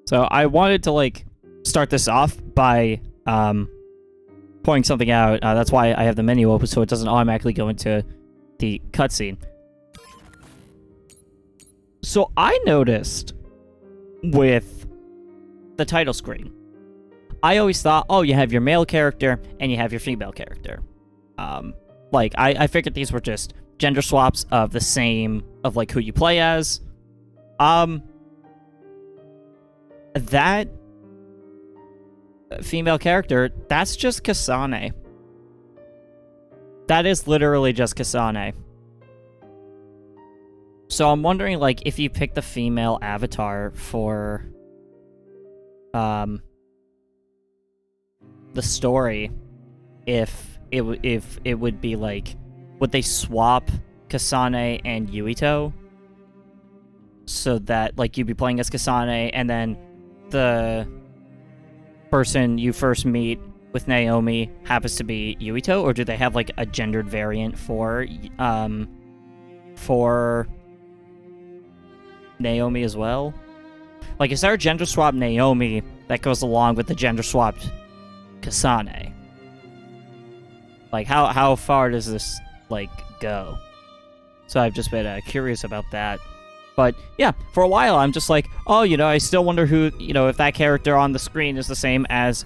So I wanted to, like, start this off by pointing something out. That's why I have the menu open, so it doesn't automatically go into the cutscene. So I noticed with the title screen, I always thought, oh, you have your male character and you have your female character. Like, I figured these were just gender swaps of the same, of, like, who you play as. That female character, that's just Kasane. That is literally just Kasane. So I'm wondering, like, if you pick the female avatar for the story, if it would be like, would they swap Kasane and Yuito so that, like, you'd be playing as Kasane and then the person you first meet with Naomi happens to be Yuito, or do they have, like, a gendered variant for Naomi as well? Like, is there a gender swap Naomi that goes along with the gender swapped Kasane? Like, how far does this, like, go? So I've just been curious about that. But yeah, for a while I'm just like, oh, you know, I still wonder who, you know, if that character on the screen is the same as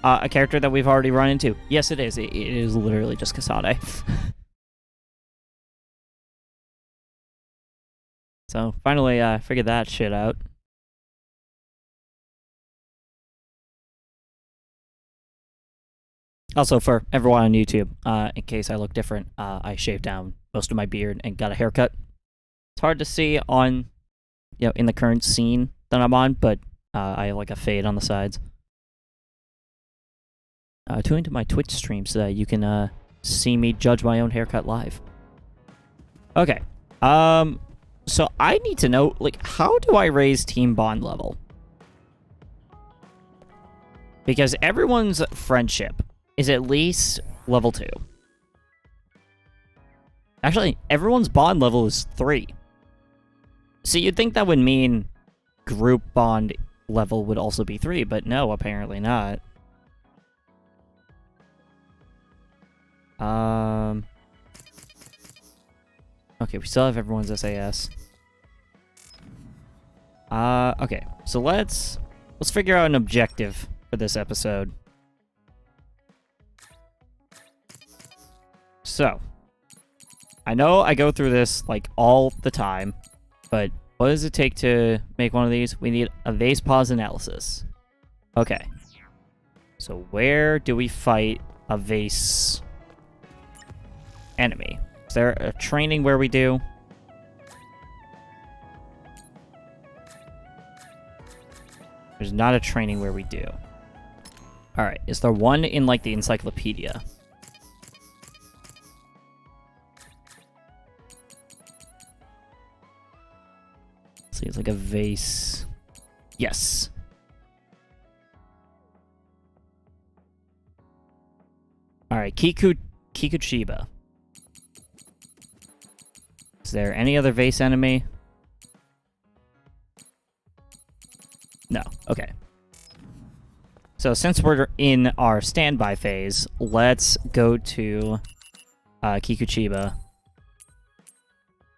a character that we've already run into. Yes, it is. It is literally just Kasane. So finally, figured that shit out. Also, for everyone on YouTube, in case I look different, I shaved down most of my beard and got a haircut. It's hard to see on, you know, in the current scene that I'm on, but I have, like, a fade on the sides. Tune into my Twitch stream so that you can see me judge my own haircut live. Okay. So I need to know, like, how do I raise team bond level? Because everyone's friendship is at least level 2. Actually, everyone's bond level is 3. So you'd think that would mean group bond level would also be 3, but no, apparently not. Okay, we still have everyone's SAS. Okay, so let's figure out an objective for this episode. So, I know I go through this, like, all the time, but what does it take to make one of these? We need a vase pause analysis. Okay. So where do we fight a vase enemy? Is there a training where we do? There's not a training where we do. Alright, is there one in, like, the encyclopedia? See, it's like a vase. Yes. Alright, Kikuchiba. Is there any other vase enemy? No. Okay. So since we're in our standby phase, let's go to Kikuchiba.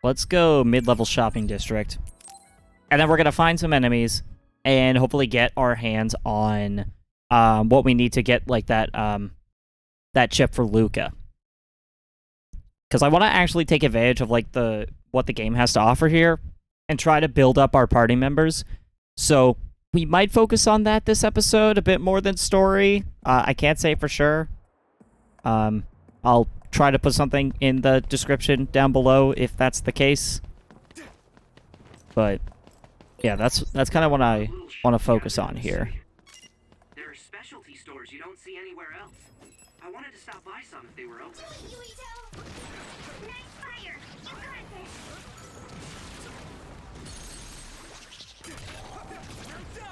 Let's go mid-level shopping district. And then we're going to find some enemies and hopefully get our hands on what we need to get, like, that that chip for Luca. Because I want to actually take advantage of, like, what the game has to offer here and try to build up our party members. So we might focus on that this episode a bit more than story. I can't say for sure. I'll try to put something in the description down below if that's the case. But yeah, that's kind of what I want to focus on here. There are specialty stores you don't see anywhere else. I wanted to stop by some if they were open.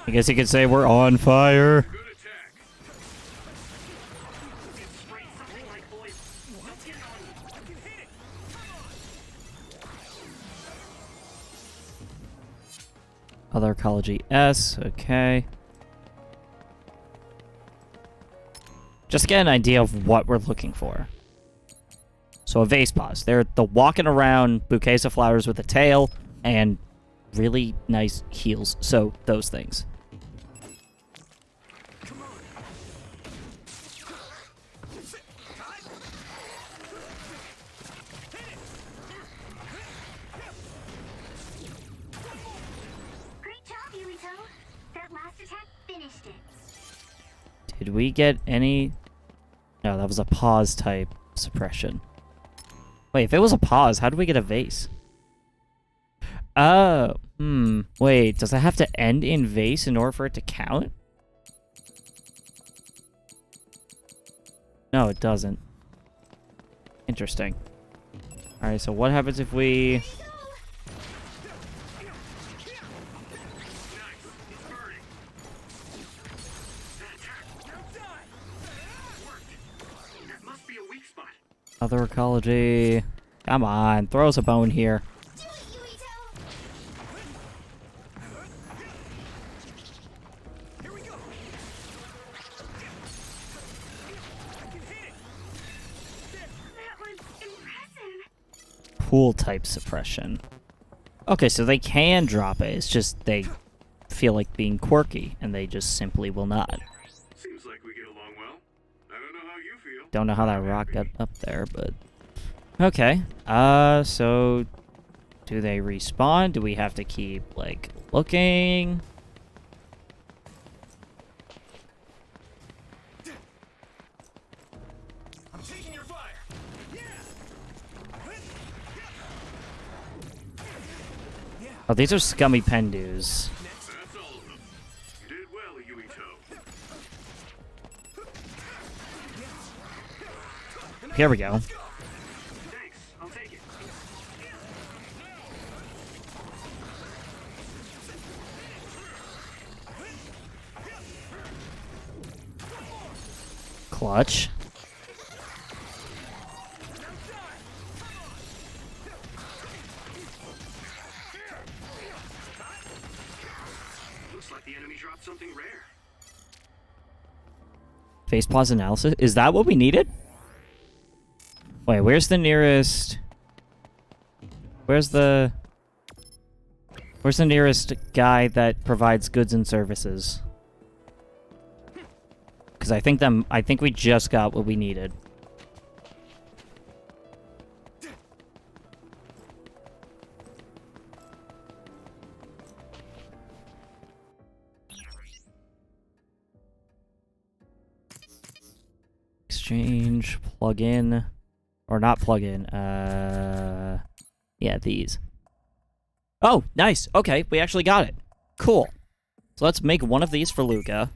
I guess you could say we're on fire. Oh, they're ecology S. Okay. Just to get an idea of what we're looking for. So a vase pause. They're the walking around bouquets of flowers with a tail and really nice heels. So those things. Great job, Yuito. That last attack finished it. Did we get any... No, that was a pause type suppression. Wait, if it was a pause, how did we get a vase? Oh, wait, does it have to end in vase in order for it to count? No, it doesn't. Interesting. Alright, so what happens if we... Other ecology. Come on, throw us a bone here. Do it, Yuito! Here we go. I can hit it. That was impressive. Pool type suppression. Okay, so they can drop it. It's just they feel like being quirky, and they just simply will not. Seems like we get along well. I don't know how you feel. Don't know how that rock got up there, but... Okay. So... Do they respawn? Do we have to keep, like, looking? I'm taking your fire. Yeah. Oh, these are scummy pendus. That's all of them. You did well, Yuito. Here we go. Thanks. I'll take it. Clutch. Looks like the enemy dropped something rare. Face pause analysis. Is that what we needed? Wait, where's the nearest... Where's the nearest guy that provides goods and services? Because I think we just got what we needed. Exchange, plug in, or not plug in, yeah, these. Oh, nice. Okay, we actually got it. Cool. So let's make one of these for Luca.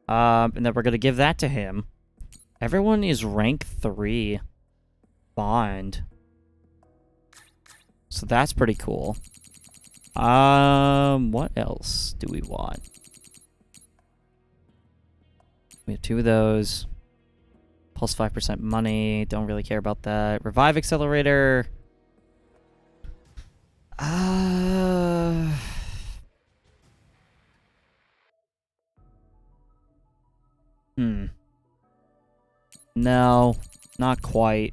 And then we're gonna give that to him. Everyone is rank 3 bond. So that's pretty cool. What else do we want? We have 2 of those. Plus 5% money. Don't really care about that. Revive accelerator. No, not quite.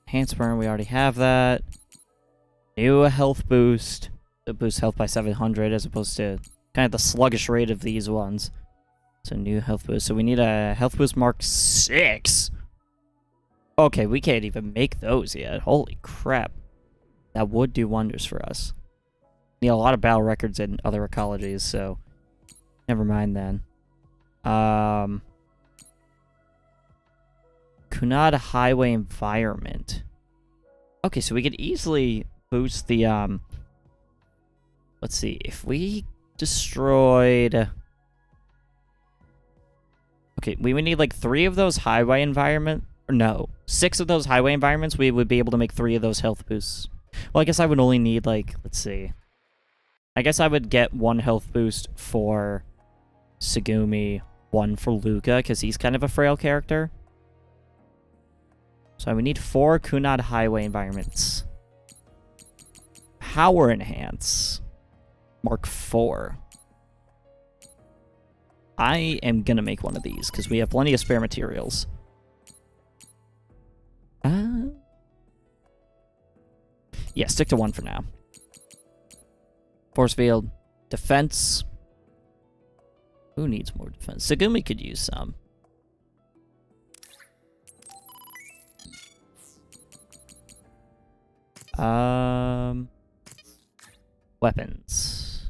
Enhanced burn, we already have that. New health boost. It boosts health by 700 as opposed to kind of the sluggish rate of these ones. So new health boost. So we need a health boost mark 6. Okay, we can't even make those yet. Holy crap. That would do wonders for us. Need a lot of battle records in other ecologies, so never mind then. Kunad Highway Environment. Okay, so we could easily boost the, let's see, if we destroyed... Okay, we would need like 3 of those highway environment, or no, 6 of those highway environments, we would be able to make 3 of those health boosts. Well, I guess I would only need like, let's see. I guess I would get 1 health boost for Tsugumi, 1 for Luca, because he's kind of a frail character. So we need 4 Kunad Highway environments. Power Enhance. Mark 4. I am gonna make one of these because we have plenty of spare materials. Yeah, stick to one for now. Force field, defense. Who needs more defense? Sagumi could use some. Weapons.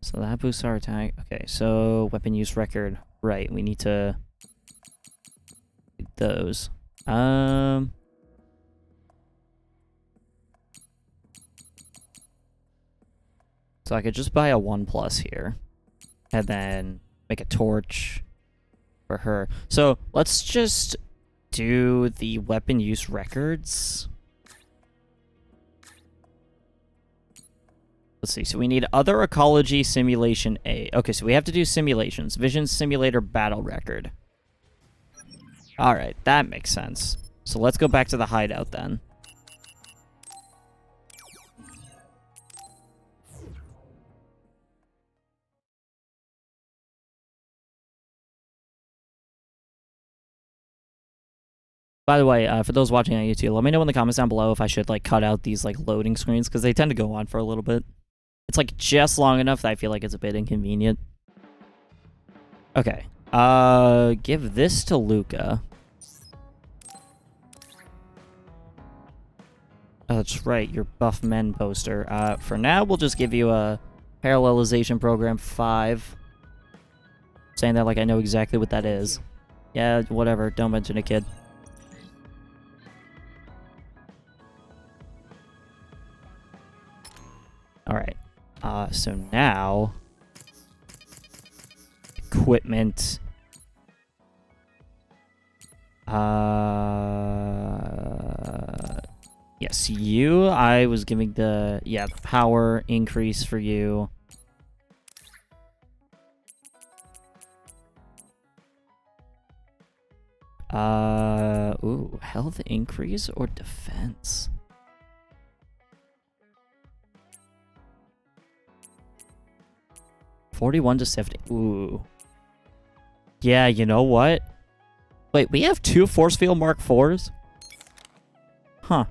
So that boosts our attack. Okay, so weapon use record. Right, we need to do those. So I could just buy a 1+ here. And then make a torch for her. So let's just do the weapon use records. Let's see. So we need other ecology simulation A. Okay, so we have to do simulations. Vision simulator battle record. All right, that makes sense. So let's go back to the hideout then. By the way, for those watching on YouTube, let me know in the comments down below if I should like cut out these like loading screens because they tend to go on for a little bit. It's like just long enough that I feel like it's a bit inconvenient. Okay. Give this to Luca. Oh, that's right, your buff men poster. For now, we'll just give you a parallelization program 5. Saying that like I know exactly what that is. Yeah, whatever. Don't mention it, kid. Alright. So now... Equipment. Yes, you. I was giving the... Yeah, the power increase for you. Ooh, health increase or defense? $41 to $70. Ooh. Yeah, you know what? Wait, we have 2 force field Mark 4s? Huh.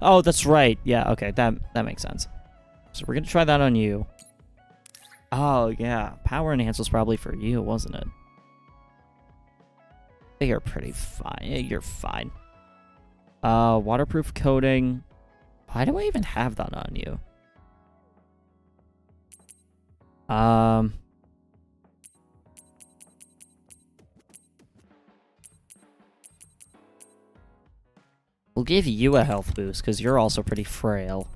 Oh, that's right. Yeah, okay, that makes sense. So we're gonna try that on you. Oh, yeah. Power enhance was probably for you, wasn't it? You're pretty fine. Yeah, you're fine. Waterproof coating. Why do I even have that on you? We'll give you a health boost because you're also pretty frail.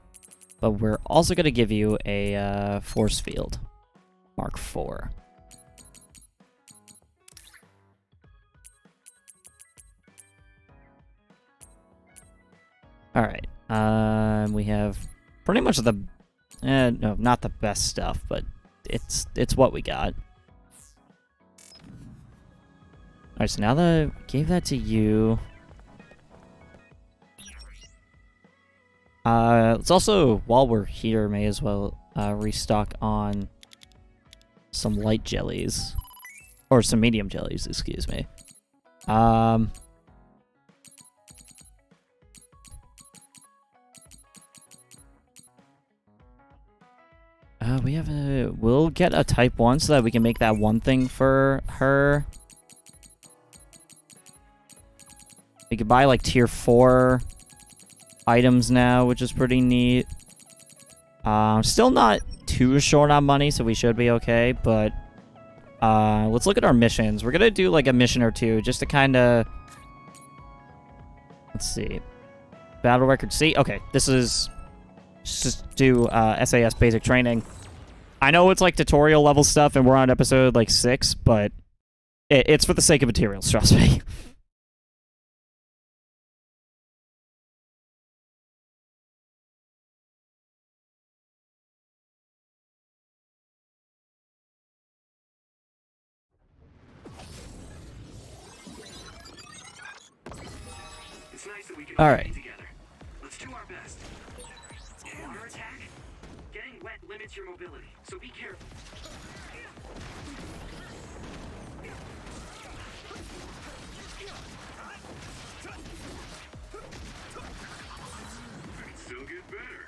But we're also going to give you a force field. Mark 4. Alright. We have pretty much the... no, not the best stuff, but it's what we got. Alright, so now that I gave that to you... let's also, while we're here, may as well restock on some light jellies. Or some medium jellies, excuse me. We'll get a type 1 so that we can make that one thing for her. We could buy like tier 4 items now, which is pretty neat. Still not too short on money, so we should be okay, but let's look at our missions. We're gonna do like a mission or two just to kind of... Let's see. Battle record C. Okay, this is... Just do SAS basic training. I know it's like tutorial level stuff and we're on episode like 6, but it's for the sake of materials, trust me. It's It's nice that we can All all right. be together. Let's do our best. Water attack? Getting wet limits your mobility, so be careful. Could still get better.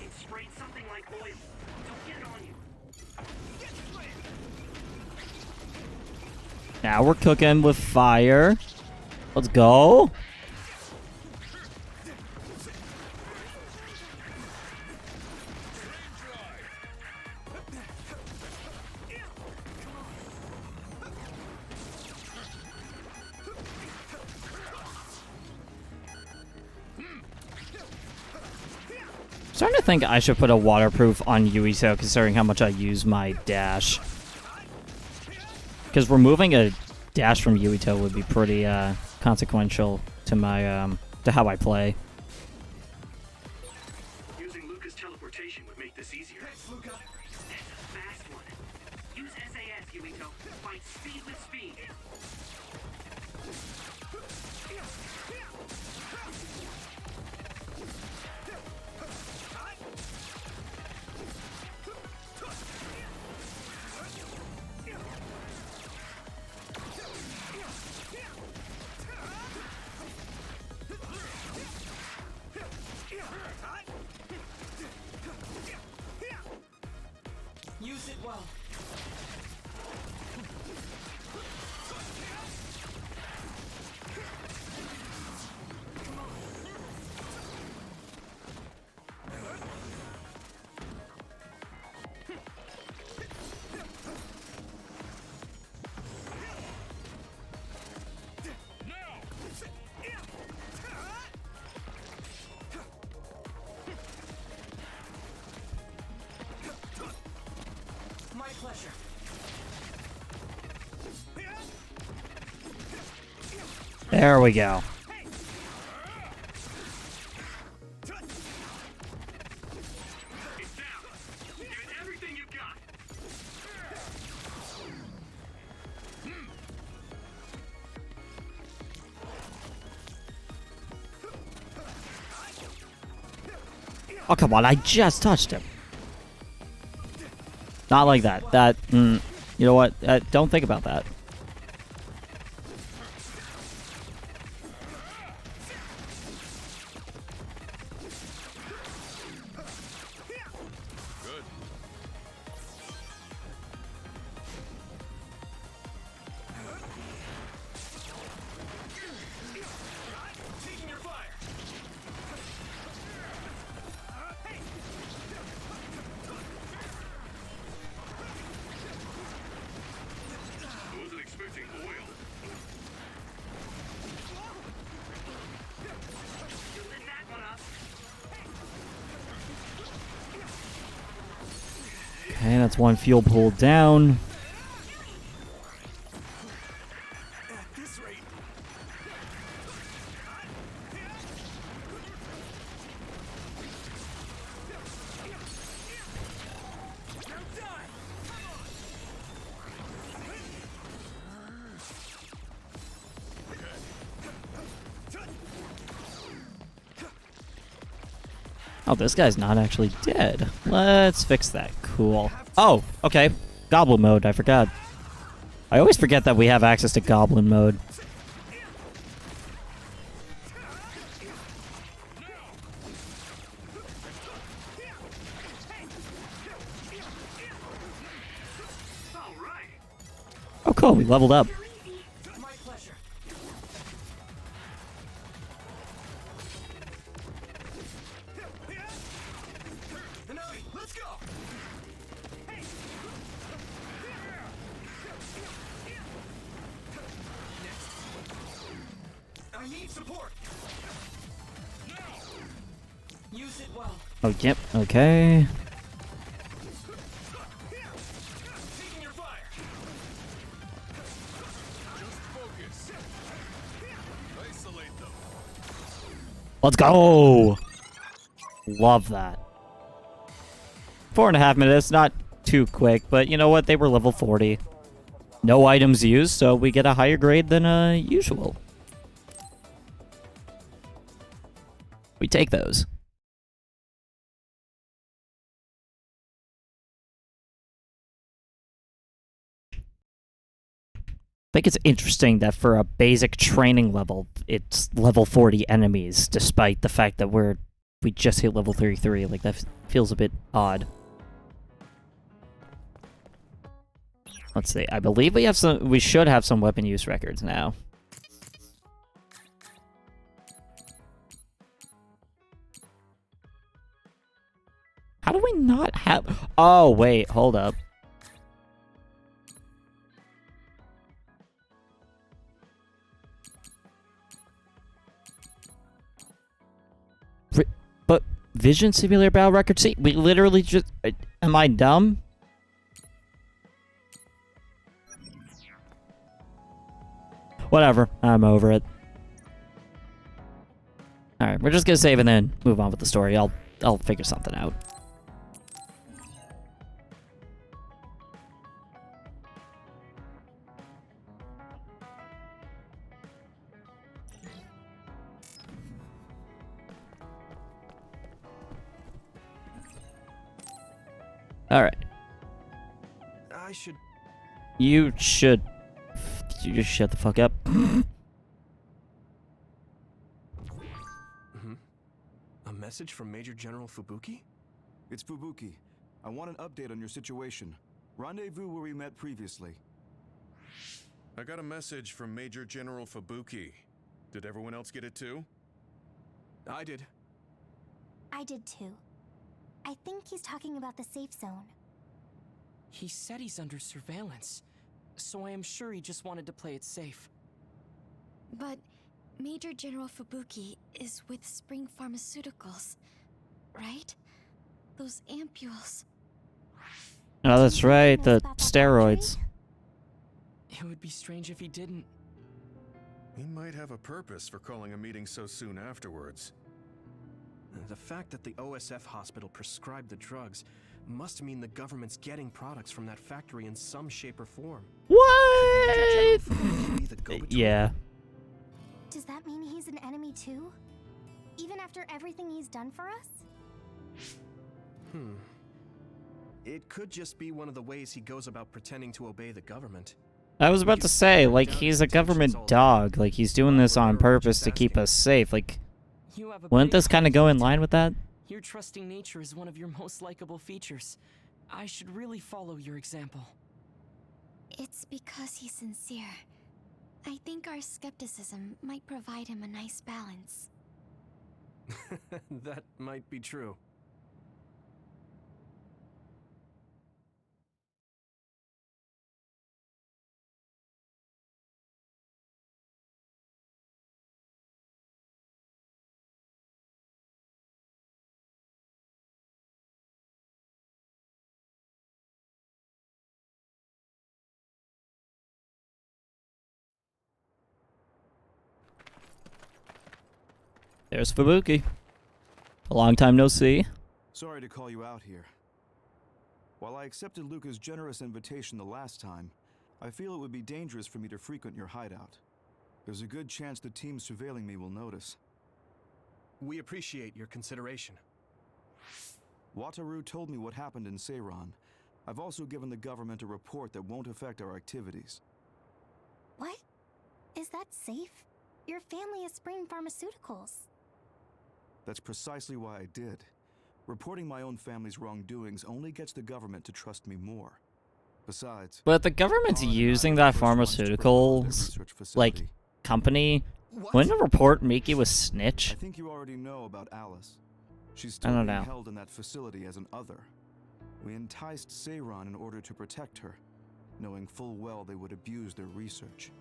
It sprayed something like oil. Don't get it on you. Now we're cooking with fire. Let's go. Starting to think I should put a waterproof on Yuito, considering how much I use my dash. Because removing a dash from Yuito would be pretty consequential to my to how I play. Using Luca's teleportation would make this easier. Thanks, Luca. That's a fast one. Use SAS, Yuito. Fight speed with speed. Use it well. My pleasure. There we go. It's down. Give it everything you've got. Oh, come on. I just touched him. Not like that. You know what? Don't think about that. Taking your fire. I wasn't expecting oil. You lit that one up. Okay, that's one fuel pool down. At this rate. Now die. Oh, this guy's not actually dead. Let's fix that. Cool. Oh, okay. Goblin mode, I forgot. I always forget that we have access to goblin mode. All right. Oh, cool. We leveled up. My pleasure. Nagi, let's go. I need support. Use it well. Oh, yep. Okay. Taking your fire. Just focus. Isolate them. Let's go. Love that. 4.5 minutes. Not too quick, but you know what? They were level 40. No items used, so we get a higher grade than usual. We take those. I think it's interesting that for a basic training level, it's level 40 enemies, despite the fact that we just hit level 33. Like, that feels a bit odd. Let's see. I believe we should have some weapon use records now. How do we not have... Oh, wait. Hold up. But Vision Simulator Battle Record? See, we literally just... Am I dumb? Whatever. I'm over it. Alright, we're just gonna save and then move on with the story. I'll figure something out. Alright. You should... You just shut the fuck up. A message from Major General Fubuki? It's Fubuki. I want an update on your situation. Rendezvous where we met previously. I got a message from Major General Fubuki. Did everyone else get it too? I did. I did too. I think he's talking about the safe zone. He said he's under surveillance, so I am sure he just wanted to play it safe. But Major General Fubuki is with Spring Pharmaceuticals, right? Those ampules. Oh, that's right. The About that steroids. It would be strange if he didn't. He might have a purpose for calling a meeting so soon afterwards. The fact that the OSF hospital prescribed the drugs must mean the government's getting products from that factory in some shape or form. What? Fubuki be the go-between? Yeah. Does that mean he's an enemy too? Even after everything he's done for us? It could just be one of the ways he goes about pretending to obey the government. I was about to say, like, he's a government dog. Like, he's doing this on purpose to keep us safe. Like, You have a wouldn't big this kind of go in line with that? Your trusting nature is one of your most likable features. I should really follow your example. It's because he's sincere. I think our skepticism might provide him a nice balance. That might be true. There's Fubuki. A long time no see. Sorry to call you out here. While I accepted Luca's generous invitation the last time, I feel it would be dangerous for me to frequent your hideout. There's a good chance the team surveilling me will notice. We appreciate your consideration. Wataru told me what happened in Seiran. I've also given the government a report that won't affect our activities. What? Is that safe? Your family is Spring Pharmaceuticals. That's precisely why I did. Reporting my own family's wrongdoings only gets the government to trust me more. Besides... But the government's using that pharmaceuticals, like, company. Wouldn't a report make you a snitch? I think you already know about Alice. She's I still don't being know. held in that facility as an other. We enticed Seiran in order to protect her, knowing full well they would abuse their research.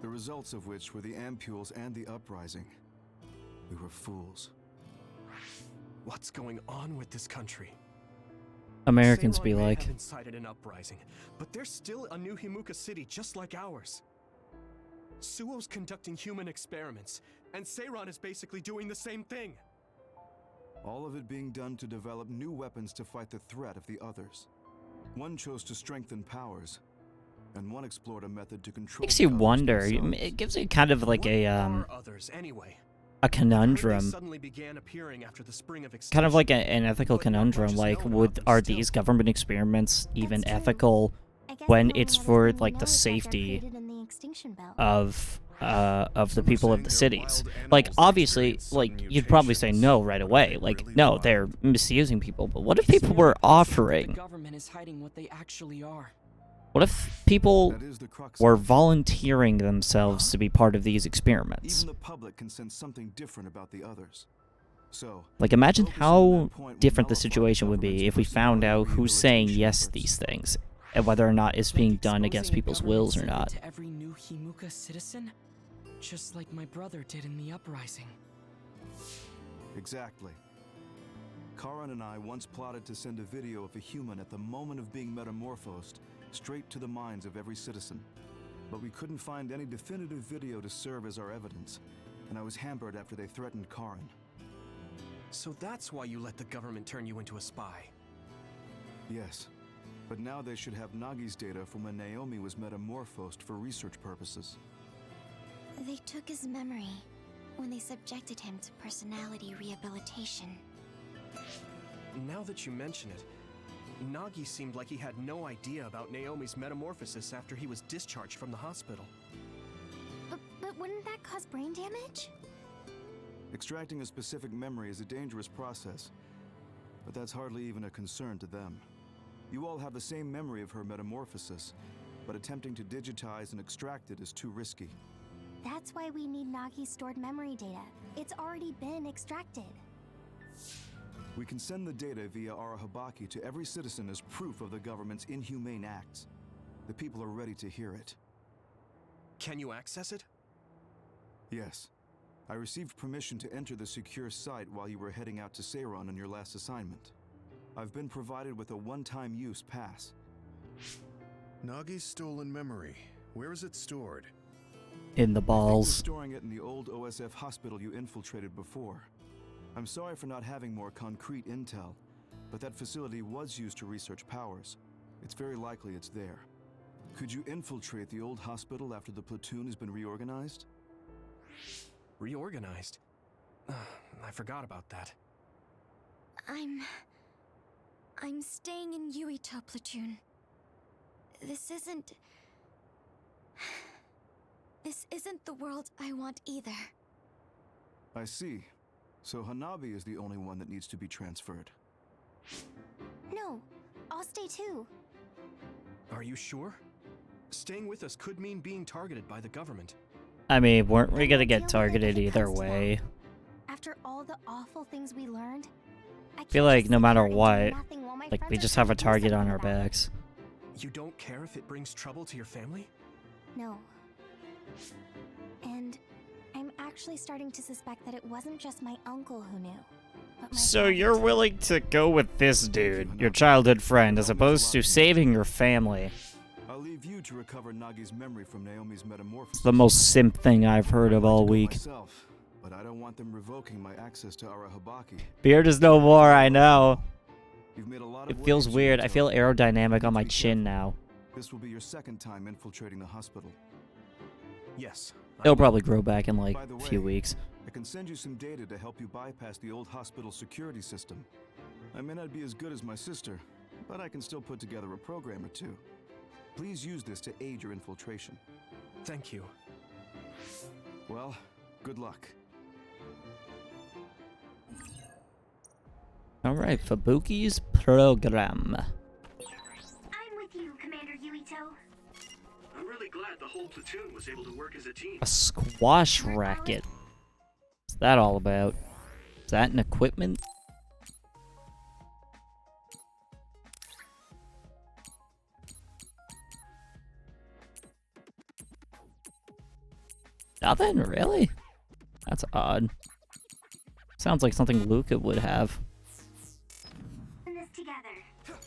The results of which were the ampules and the uprising. We were fools. What's going on with this country? Americans Seiran be may like. have incited an uprising, but there's still a new Himuka city just like ours. Suo's conducting human experiments, and Seiran is basically doing the same thing. All of it being done to develop new weapons to fight the threat of the others. One chose to strengthen powers, and one explored a method to control. Makes you powers wonder. themselves. It gives you kind of like What a are others anyway? a conundrum. Suddenly began appearing after the spring of Kind of extinction. like an ethical But not much conundrum. is Like, known would about them are still. these government experiments even That's true. ethical I guess when the only it's other for thing we like know the is that they're safety created in the extinction belt. of the Some are people of saying the they're cities? wild Like, animals that obviously, experience like sudden you'd probably say mutations. no right What away. they Like, really no, are. they're misusing people. But what if It's people more were possible that offering? The government is hiding what they actually are. What if people That is the crux were of it. volunteering themselves to be part of these experiments? Even the public can sense something different about the others. So, Like, imagine focusing on how that point will different the nullify situation would be government's if we found out personality who's saying rehabilitation yes to efforts. these things, and whether or not it's Like being done against exposing a people's government wills or secret not. To every new Himuka citizen, just like my brother did in the uprising. Exactly. Karan and I once plotted to send a video of a human at the moment of being metamorphosed straight to the minds of every citizen. But we couldn't find any definitive video to serve as our evidence, and I was hampered after they threatened Karan. So that's why you let the government turn you into a spy. Yes, but now they should have Nagi's data from when Naomi was metamorphosed for research purposes. They took his memory when they subjected him to personality rehabilitation. Now that you mention it, Nagi seemed like he had no idea about Naomi's metamorphosis after he was discharged from the hospital. But wouldn't that cause brain damage? Extracting a specific memory is a dangerous process, but that's hardly even a concern to them. You all have the same memory of her metamorphosis, but attempting to digitize and extract it is too risky. That's why we need Nagi's stored memory data. It's already been extracted. We can send the data via Arahabaki to every citizen as proof of the government's inhumane acts. The people are ready to hear it. Can you access it? Yes. I received permission to enter the secure site while you were heading out to Seiron on your last assignment. I've been provided with a one-time use pass. Nagi's stolen memory. Where is it stored? In the I think balls. you're storing it in the old OSF hospital you infiltrated before. I'm sorry for not having more concrete intel, but that facility was used to research powers. It's very likely it's there. Could you infiltrate the old hospital after the platoon has been reorganized? Reorganized? I forgot about that. I'm staying in Yuito platoon. This isn't the world I want either. I see. So Hanabi is the only one that needs to be transferred. No, I'll stay too. Are you sure? Staying with us could mean being targeted by the government. I mean, weren't we Then gonna we'll get deal with it targeted if it either comes to that. way? After all the awful things we learned, I Feel can't like just no sit matter here and do what, nothing while my like, friends we are just trying have a to do target on something our about it. backs. You don't care if it brings trouble to your family? No. And I'm actually starting to suspect that it wasn't just my uncle who knew. But my So father you're too. willing to go with this dude, your childhood friend, as opposed to saving your family? I'll leave you to recover Nagi's memory from Naomi's metamorphosis. It's the most simp thing I've heard of I'd like all to go week. myself, but I don't want them revoking my access to Arahabaki. Beard is no more, I know. You've made a lot It of feels waves, weird. I Yuito. feel aerodynamic on my Be chin careful. now. This will be your second time infiltrating the hospital. Yes. It'll probably grow back in like By the a few way, weeks. I can send you some data to help you bypass the old hospital security system. I may not be as good as my sister, but I can still put together a program or two. Please use this to aid your infiltration. Thank you. Well, good luck. Alright, Fubuki's program. I'm with you, Commander Yuito. I'm really glad the whole platoon was able to work as a team. A squash racket. What's that all about? Is that an equipment? Nothing, really? That's odd. Sounds like something Luca would have. In this together.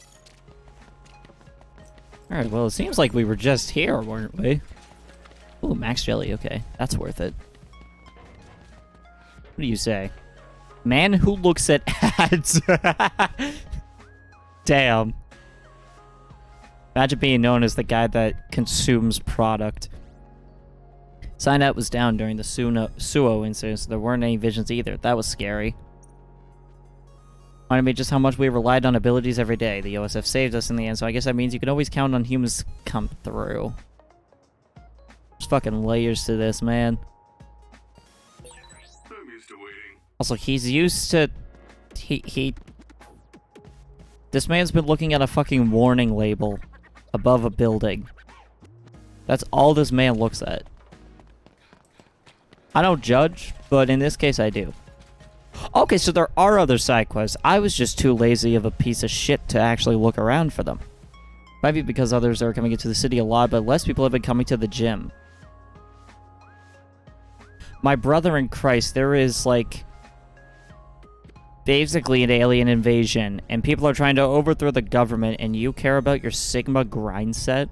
Alright, well, it seems like we were just here, weren't we? Ooh, Max Jelly, okay. That's worth it. What do you say? Man who looks at ads. Damn. Imagine being known as the guy that consumes product. Sign-out was down during the Suo incident, so there weren't any visions either. That was scary. Reminded me just how much we relied on abilities every day. The OSF saved us in the end, so I guess that means you can always count on humans to come through. There's fucking layers to this, man. I'm used to waiting. Also, he's used to... This man's been looking at a fucking warning label above a building. That's all this man looks at. I don't judge, but in this case I do. Okay, so there are other side quests. I was just too lazy of a piece of shit to actually look around for them. Might be because others are coming into the city a lot, but less people have been coming to the gym. My brother in Christ, there is, like, basically an alien invasion, and people are trying to overthrow the government, and you care about your Sigma grind set?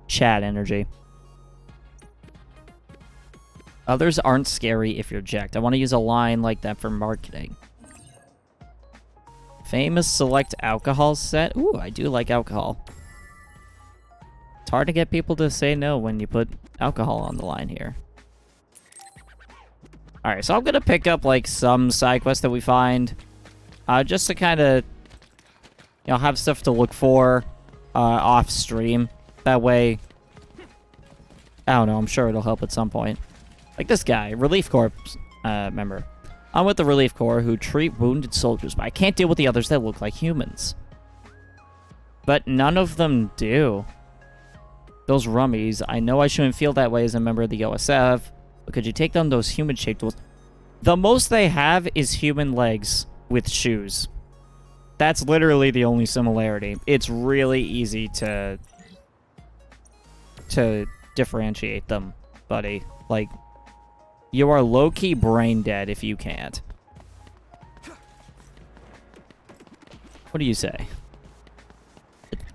Chat energy. Others aren't scary if you're jacked. I want to use a line like that for marketing. Famous select alcohol set. Ooh, I do like alcohol. It's hard to get people to say no when you put alcohol on the line here. Alright, so I'm going to pick up, like, some side quests that we find. Just to kind of, you know, have stuff to look for off stream. That way, I don't know, I'm sure it'll help at some point. Like this guy, Relief Corps member. I'm with the Relief Corps who treat wounded soldiers, but I can't deal with the others that look like humans. But none of them do. Those rummies, I know I shouldn't feel that way as a member of the OSF, but could you take them those human-shaped tools? The most they have is human legs with shoes. That's literally the only similarity. It's really easy to differentiate them, buddy. Like, you are low-key brain dead if you can't. What do you say?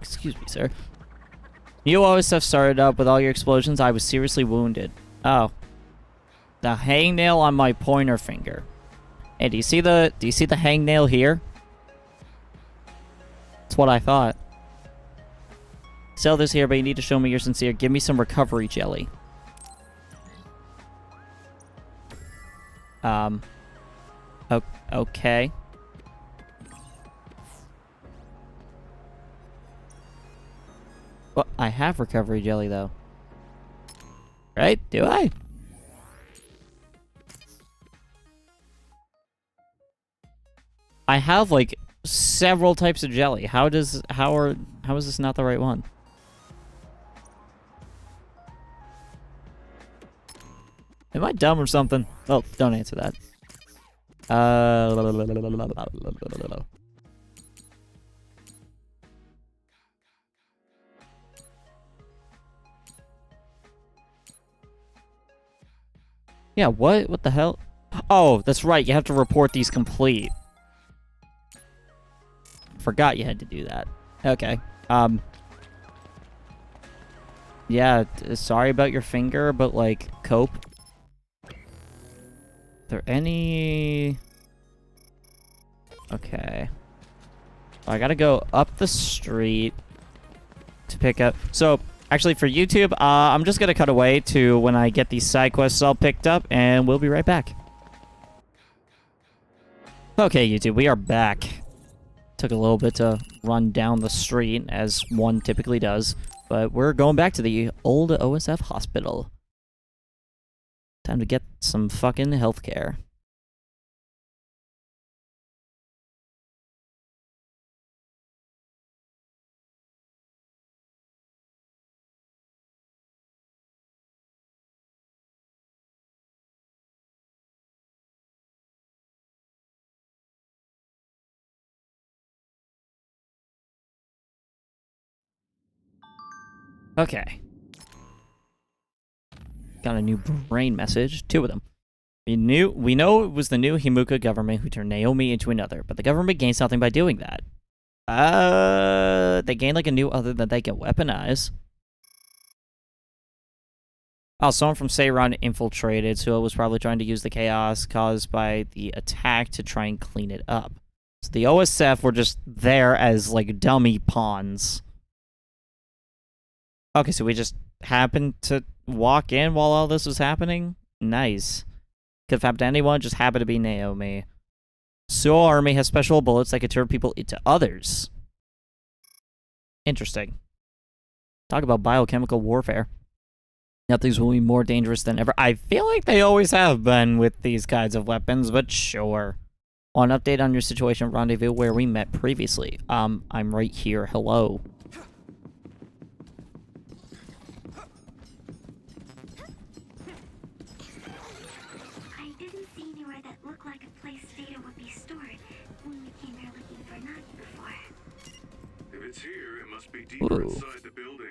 Excuse me, sir. You always stuff started up with all your explosions. I was seriously wounded. Oh. The hangnail on my pointer finger. Hey, do you see the hangnail here? That's what I thought. Sell this here, but you need to show me you're sincere. Give me some recovery jelly. Okay. Well, I have recovery jelly, though. Right? Do I? I have, like, several types of jelly. How is this not the right one? Am I dumb or something? Oh, don't answer that. Yeah, what? What the hell? Oh, that's right. You have to report these complete. Forgot you had to do that. Okay. Yeah, sorry about your finger, but, like, cope. There any... Okay. I gotta go up the street to pick up... So, actually, for YouTube, I'm just gonna cut away to when I get these side quests all picked up, and we'll be right back. Okay, YouTube, we are back. Took a little bit to run down the street, as one typically does, but we're going back to the old OSF hospital. Time to get some fucking healthcare. Okay. Got a new brain message. 2 of them. We know it was the new Himuka government who turned Naomi into another, but the government gained something by doing that. They gained like a new other that they can weaponize. Oh, someone from Seiran infiltrated, so it was probably trying to use the chaos caused by the attack to try and clean it up. So the OSF were just there as like dummy pawns. Okay, so we just happened to... walk in while all this was happening? Nice. Could have happened to anyone, just happened to be Naomi. Suo army has special bullets that can turn people into others. Interesting. Talk about biochemical warfare. Nothing's will be more dangerous than ever. I feel like they always have been with these kinds of weapons, but sure. An update on your situation rendezvous where we met previously. I'm right here. Hello. I didn't see anywhere that looked like a place data would be stored when we came here looking for Nagi before. If it's here, it must be deeper Ooh. inside the building.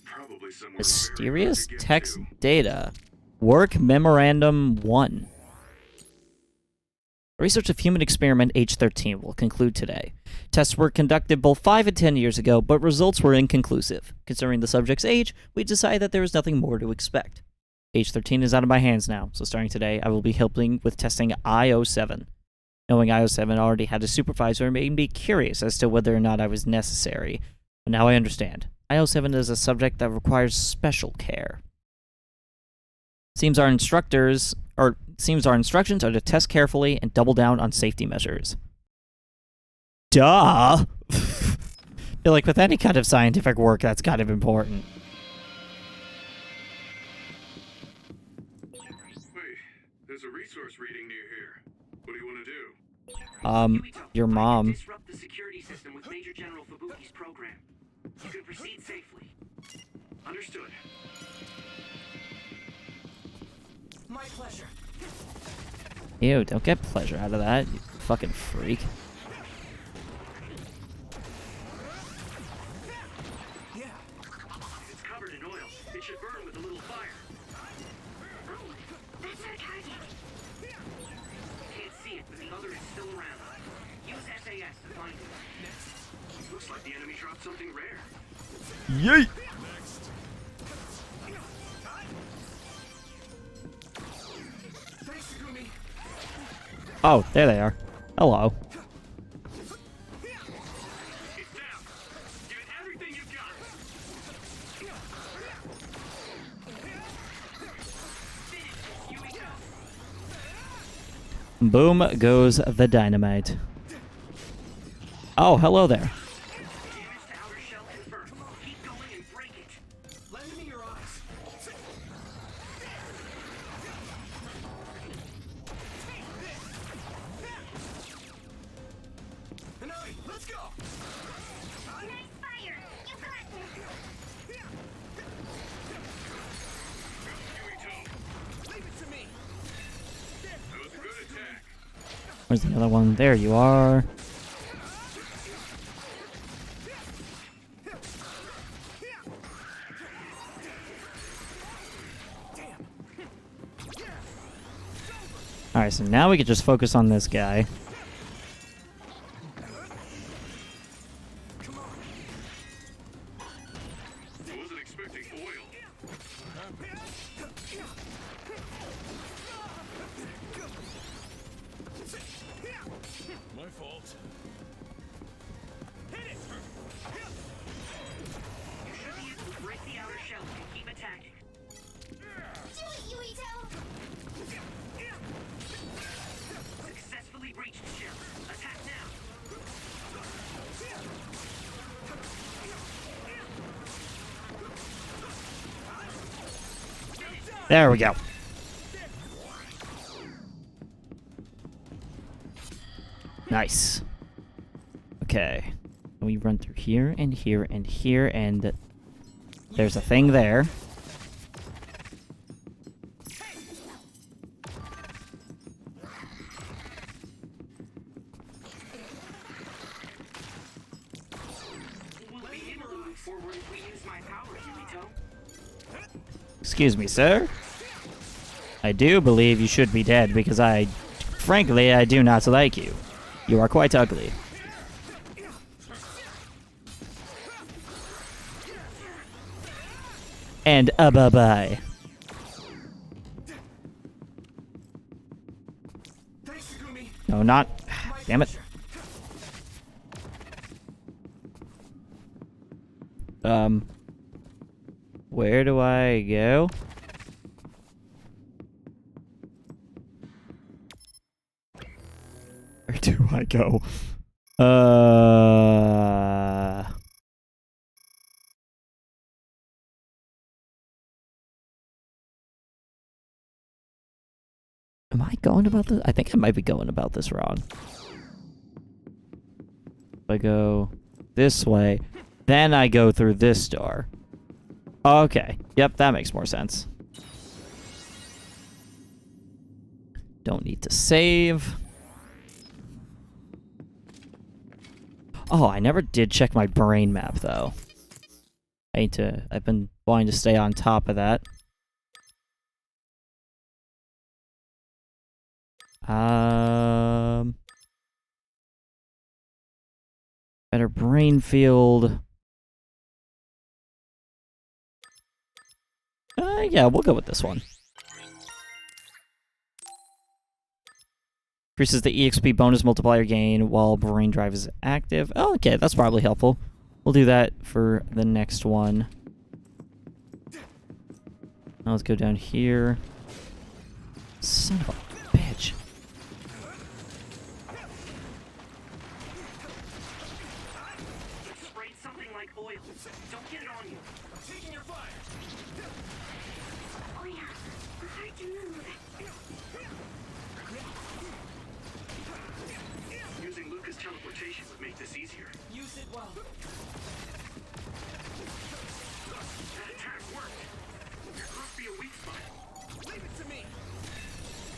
Probably somewhere Mysterious very hard to get text to. data. Work Memorandum 1. Research of human experiment H13 will conclude today. Tests were conducted both 5 and 10 years ago, but results were inconclusive. Considering the subject's age, we decided that there is nothing more to expect. H13 is out of my hands now, so starting today, I will be helping with testing IO7. Knowing IO7 already had a supervisor made me curious as to whether or not I was necessary, but now I understand. IO7 is a subject that requires special care. Seems our instructions are to test carefully and double down on safety measures. Duh! Feel like with any kind of scientific work, that's kind of important. Wait, there's a resource reading near here. What do you want to do? Your I can mom. disrupt the security system with Major General Fubuki's program. You can proceed safely. Understood. My pleasure. Ew, don't get pleasure out of that, you fucking freak. Yeah. It's covered in oil. It should burn with a little fire. Oh, that's our target. Can't see it, but the other is still around. Use SAS to find it. Looks like the enemy dropped something rare. Yeet! Thanks, Segumi. Oh, there they are. Hello. It's down. Give it everything you've got. Finish this, Yui-ko. Boom goes the dynamite. Oh, hello there. Damage to outer shell confirmed. Keep going and break it. Lend me your eyes. Nagi, let's go. Nice fire! You got this! Leave it to me. That was a good attack. Where's the other one? There you are. Alright, so now we can just focus on this guy. I wasn't expecting oil. My fault. You should be able to break the outer shell and keep attacking. Do it, Yuito! Successfully breached the shell. Attack now. There we go. Nice. Okay. We run through here and here and here, and there's a thing there. Will be able to move forward if we use my power, Yumito. Excuse me, sir. I do believe you should be dead because frankly, I do not like you. You are quite ugly. And bye-bye. Thanks, Segumi. No, not. My Damn it. pleasure. Where do I go? Where do I go? Am I going about this? I think I might be going about this wrong. If I go this way, then I go through this door. Okay. Yep, that makes more sense. Don't need to save. Oh, I never did check my brain map, though. I've been wanting to stay on top of that. Better brain field. Yeah, we'll go with this one. Increases the EXP bonus multiplier gain while brain drive is active. Oh, okay, that's probably helpful. We'll do that for the next one. Now let's go down here. Son of a bitch. Sprayed something like oil. Don't get it on you. I'm taking your fire. Oh yeah, hard to move. Using Luca's teleportation would make this easier. Use it well. That attack worked. There must be a weak spot. Leave it to me.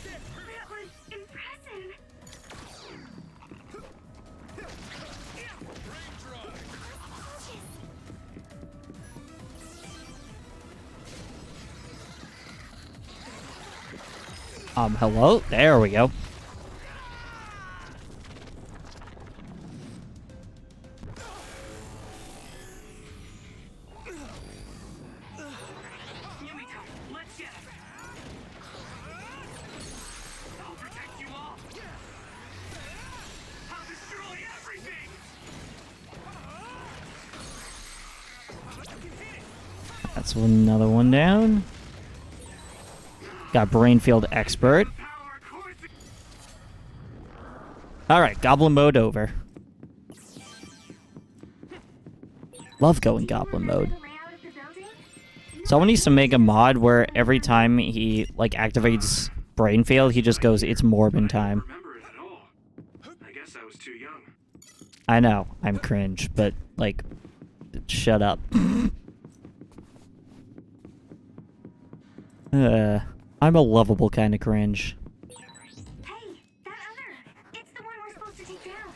That was impressive. Hello? There we go. Yumito, let's get him. I'll protect you all. I'll destroy everything. That's another one down. Got Brainfield Expert. Power course. Alright, Goblin mode over. Love going Goblin mode. Layout of the building? Someone needs to make a mod where every time he, like, activates Brainfield, he just goes, it's Morbin time. Remember it at all. I guess I was too young. I know, I'm cringe, but, like, shut up. I'm a lovable kind of cringe. Hey, that other. It's the one we're supposed to take down.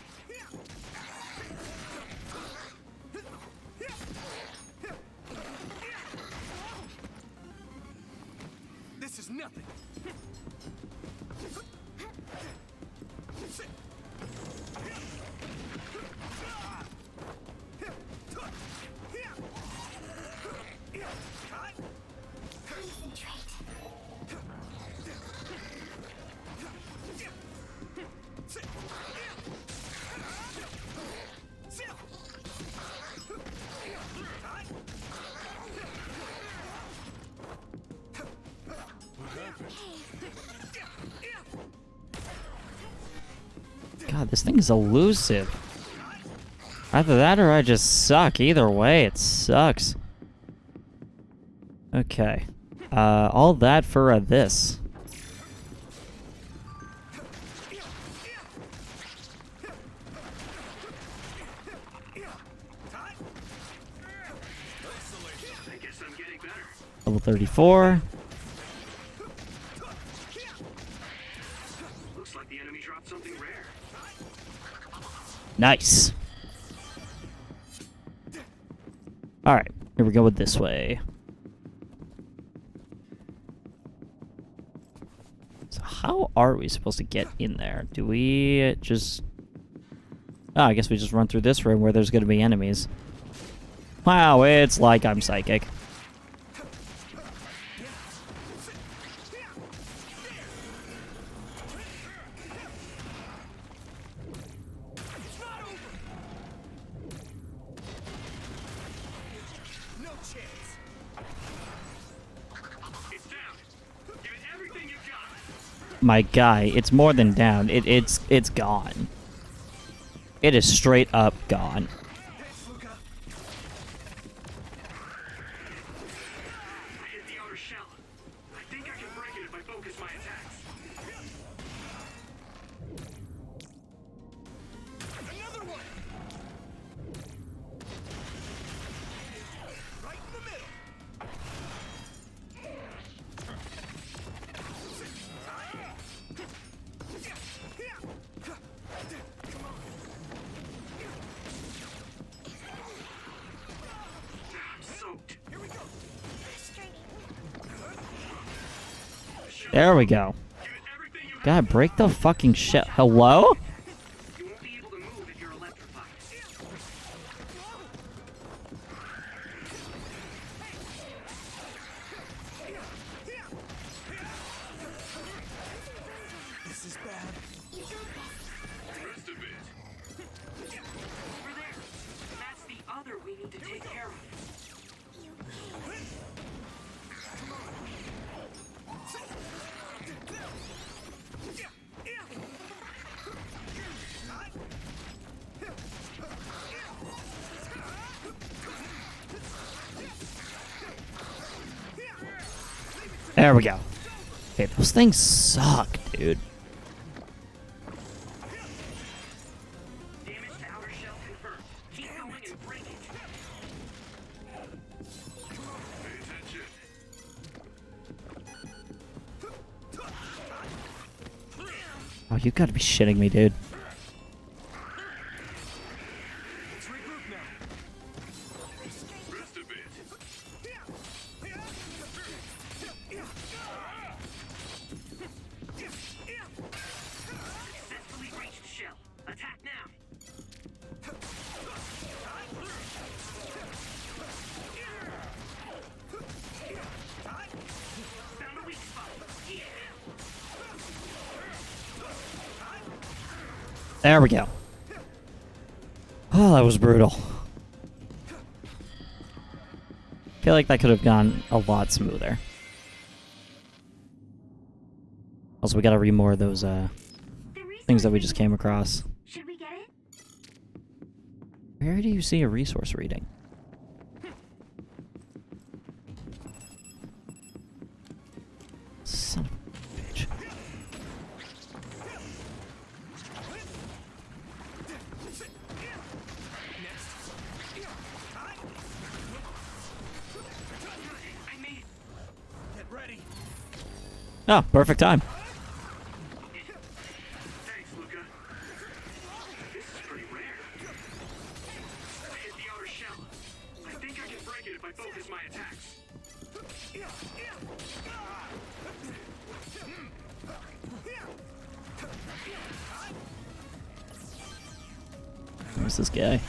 This is nothing. God, this thing is elusive. Either that or I just suck. Either way, it sucks. Okay. All that for this. I guess I'm getting better. Level 34. Looks like the enemy dropped something rare. Nice. Alright, here we go with this way. So how are we supposed to get in there? Do we just... Oh, I guess we just run through this room where there's going to be enemies. Wow, it's like I'm psychic. No chance. my guy, it's more than down. It's gone. It is straight up gone. Thanks, Luca. I hit the outer shell. I think I can break it if I focus my attacks. Another one. Right in the middle. I'm soaked. Here we go. There we go. Give it everything you have. God, break the fucking shit. Hello? You won't be able to move if you're electrified. This is bad. Rest of it. Over there. That's the other we need to take care of. There we go. Okay, those things suck, dude. Damage to outer shell confirmed. Keep going and break it. Pay attention. Oh, you gotta be shitting me, dude. Let's regroup now. Rest a bit. Successfully reached shell. Attack now. Found a weak spot. Yeah. There we go. Oh, that was brutal. Feel like that could have gone a lot smoother. Also, we gotta read more of those The things that we resource just came across. Should we get it? Where do you see a resource reading? Son of a bitch. I made it. Get ready. Oh, perfect time. Thanks, Luca. This is pretty rare. I hit the outer shell. I think I can break it if I focus my attacks. Where's this guy?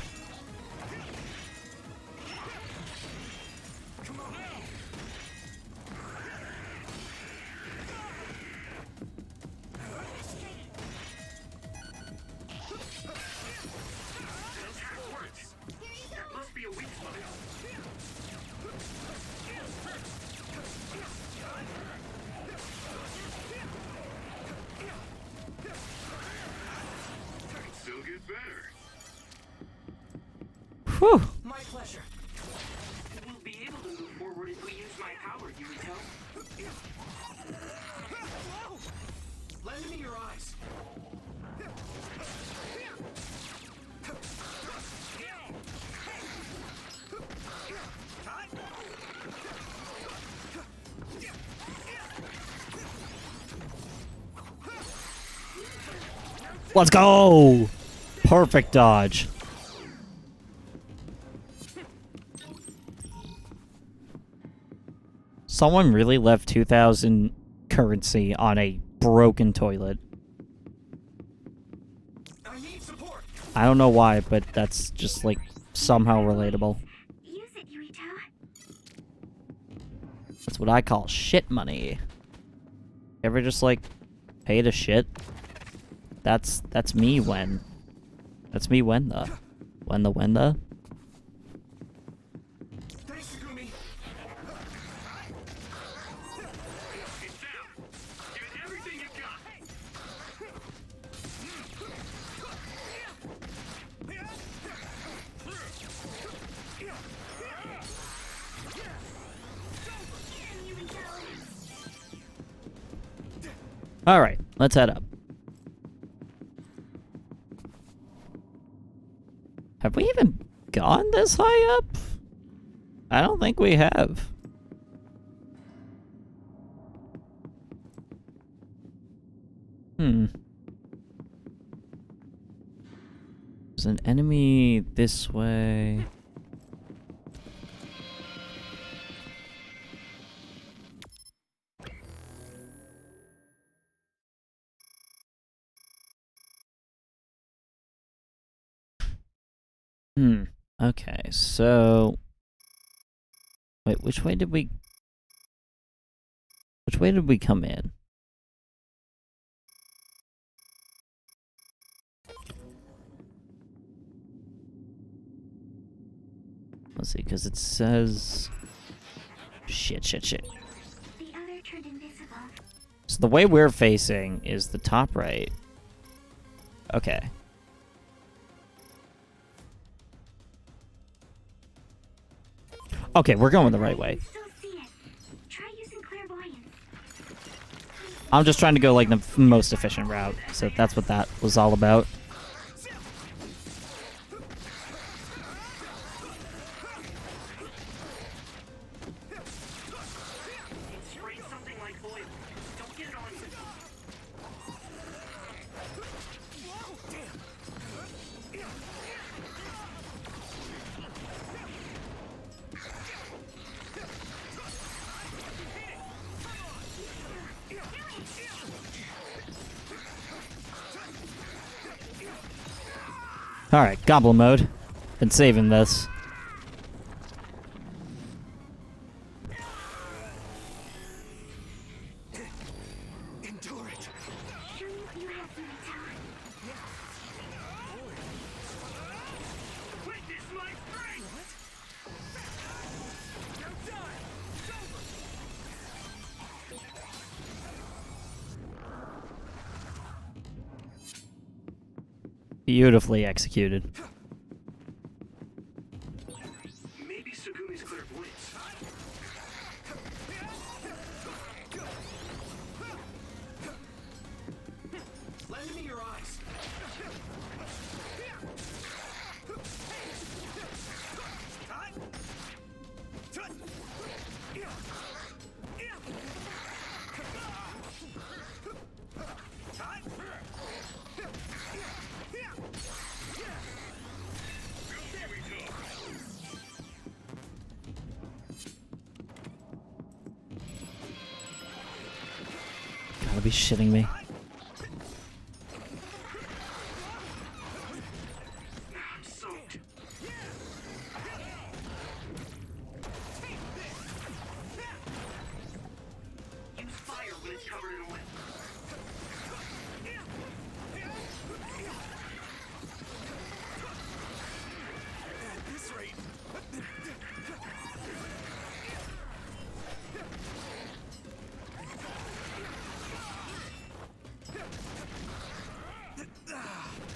The attack works. That must be a weak spot. I can still get better. Whew. My pleasure. We'll be able to move forward if we use my power, Yurito. Lend me your eyes. Let's go! Perfect dodge. Someone really left 2,000 currency on a broken toilet. I need support. I don't know why, but that's just, like, somehow relatable. Use it, Yurito. That's what I call shit money. Ever just, like, pay to shit? That's me when. That's me when the. When the. Thanks, Segumi. It's down. Give it everything you've got. Alright, let's head up. Have we even gone this high up? I don't think we have. There's an enemy this way. Okay, so... Wait, which way did we come in? Let's see, because it says... Shit. The other turned invisible. So the way we're facing is the top right. Okay. Okay, we're going the right way. Still see it. Try using clairvoyance. I'm just trying to go like the most efficient route, so that's what that was all about. It sprays something like oil. Don't get it on you. Alright, goblin mode. Been saving this. Endure it. Show me what you have, Minotaur. Witness my strength! Don't die! It's over! Beautifully executed. Maybe Sugumi's clairvoyance. Lend me your eyes. Gotta be shitting me. I'm soaked. Use fire when it's covered in oil. At this rate.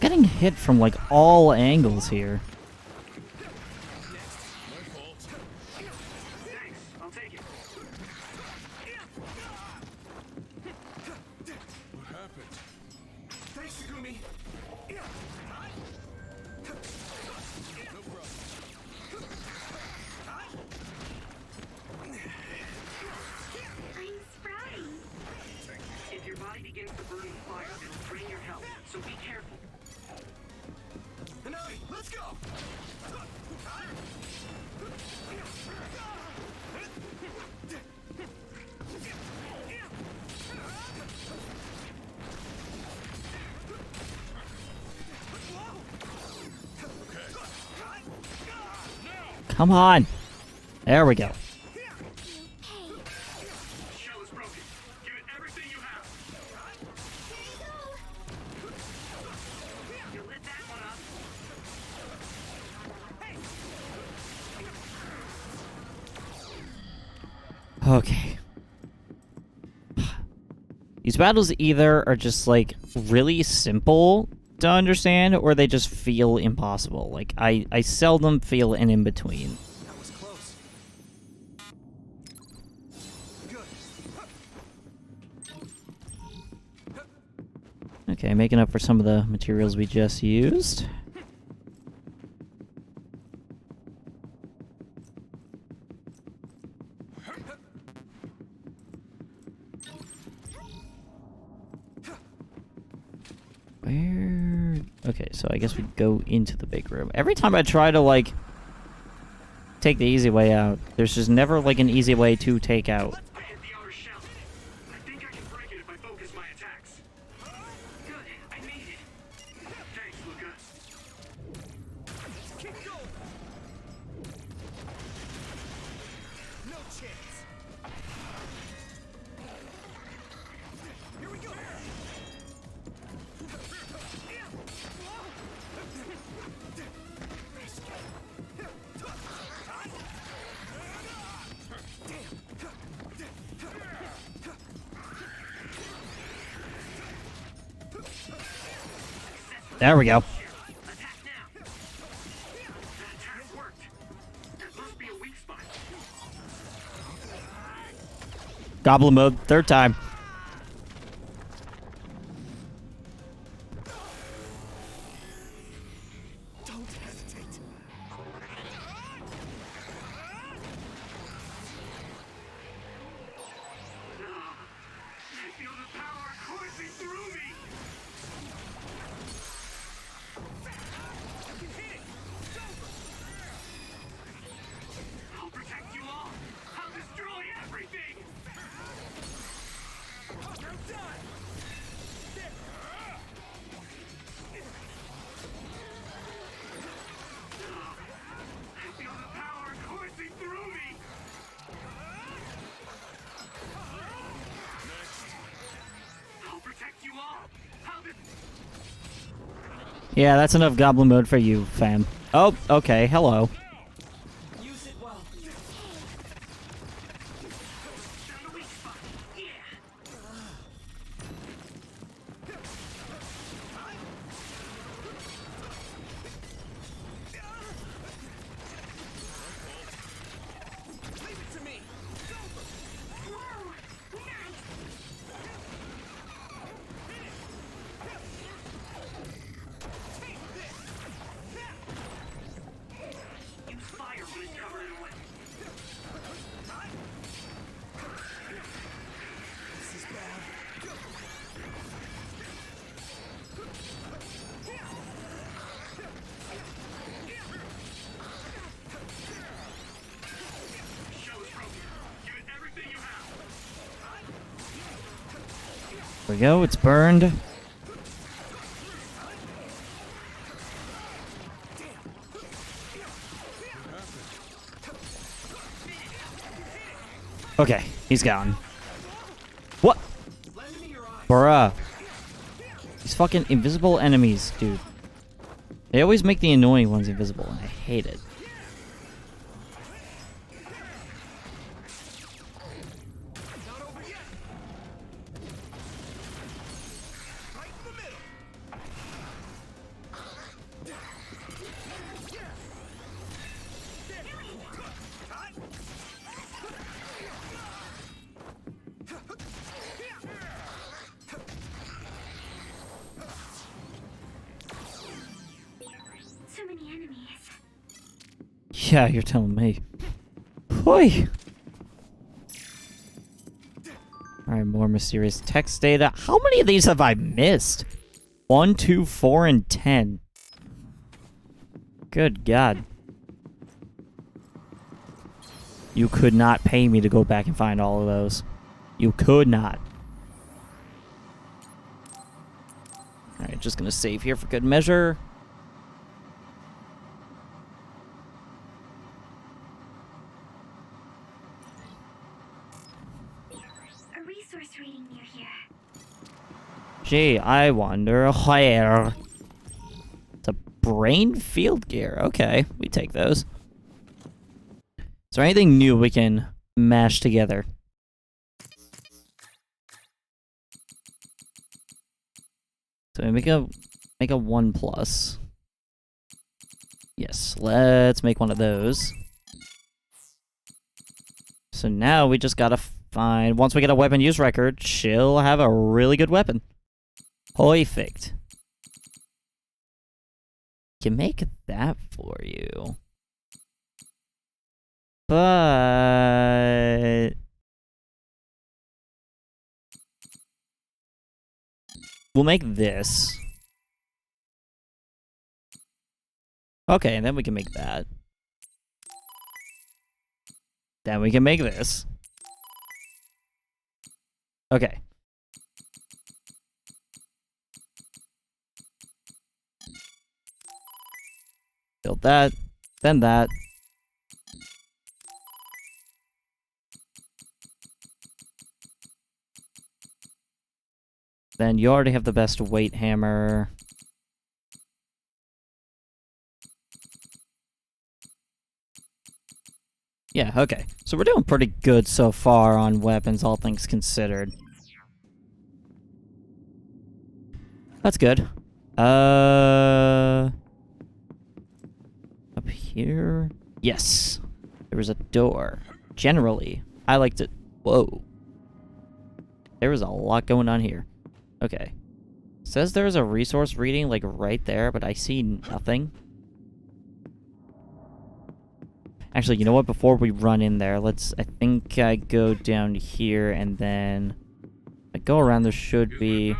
Getting hit from like all angles here. Thanks, I'll take it. What happened? Thanks, Sugumi. No problem. I'm sprouting. If your body begins to burn with fire, it'll drain your health, so be careful. Nagi, let's go! Come on! There we go. Hey, Shell is broken. Give it everything you have. You lit that one up. Okay. These battles either are just like really simple to understand or they just feel impossible. Like I seldom feel an in-between. That was close. Good. Okay, making up for some of the materials we just used. Where? Okay, so I guess we go into the big room. Every time I try to, like, take the easy way out, there's just never, like, an easy way to take out. I hit the outer shell. I think I can break it if I focus my attacks. Good, I made it. Thanks, Luca. Keep going. No chance. Here we go. There we go. Attack now. That attack worked. That must be a weak spot. Goblin mode, third time. Don't hesitate. I feel the power coursing through me. You can hit it. I'll protect you all. I'll destroy everything. I'm done. I feel the power coursing through me. I'll protect you all. Yeah, that's enough goblin mode for you, fam. Oh, okay, hello. Use it well. Found a weak spot. Yeah. Leave it to me. Whoa! Nice! Use fire when it's covered in oil. This is bad. Shell is broken. Give it everything you have. There we go, it's burned. Okay, he's gone. What? Lend me your eyes. Bruh. These fucking invisible enemies, dude. They always make the annoying ones invisible, and I hate it. Not over yet. Right in the middle. So many enemies. Yeah, you're telling me. Hoi! Alright, more mysterious text data. How many of these have I missed? 1, 2, 4, and 10. Good God. You could not pay me to go back and find all of those. You could not. Alright, just gonna save here for good measure. A resource reading near here. Gee, I wonder where. It's a brain field gear. Okay, we take those. Is there anything new we can mash together? So we make a 1+. Yes, let's make one of those. So now we just gotta find, once we get a weapon use record, she'll have a really good weapon. Perfect. Can make that for you. But we'll make this. Okay, and then we can make that. Then we can make this. Okay. Build that, then that. Then you already have the best weight hammer. Yeah, okay. So we're doing pretty good so far on weapons, all things considered. That's good. Up here? Yes. There was a door. Generally, I like to... Whoa. There was a lot going on here. Okay. Says there's a resource reading, like, right there, but I see nothing. Actually, you know what? Before we run in there, let's... I think I go down here, and then... I go around, there should be...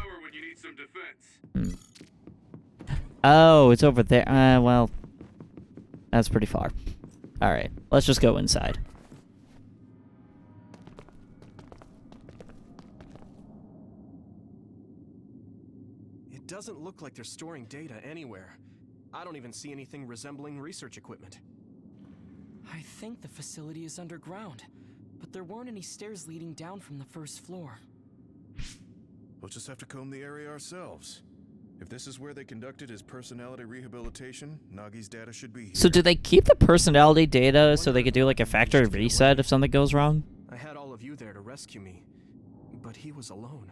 Oh, it's over there. Well... That's pretty far. Alright, let's just go inside. It doesn't look like they're storing data anywhere. I don't even see anything resembling research equipment. I think the facility is underground, but there weren't any stairs leading down from the first floor. We'll just have to comb the area ourselves. If this is where they conducted his personality rehabilitation, Nagi's data should be here. So do they keep the personality data so they could do like a factory reset if something goes wrong? I had all of you there to rescue me, but he was alone.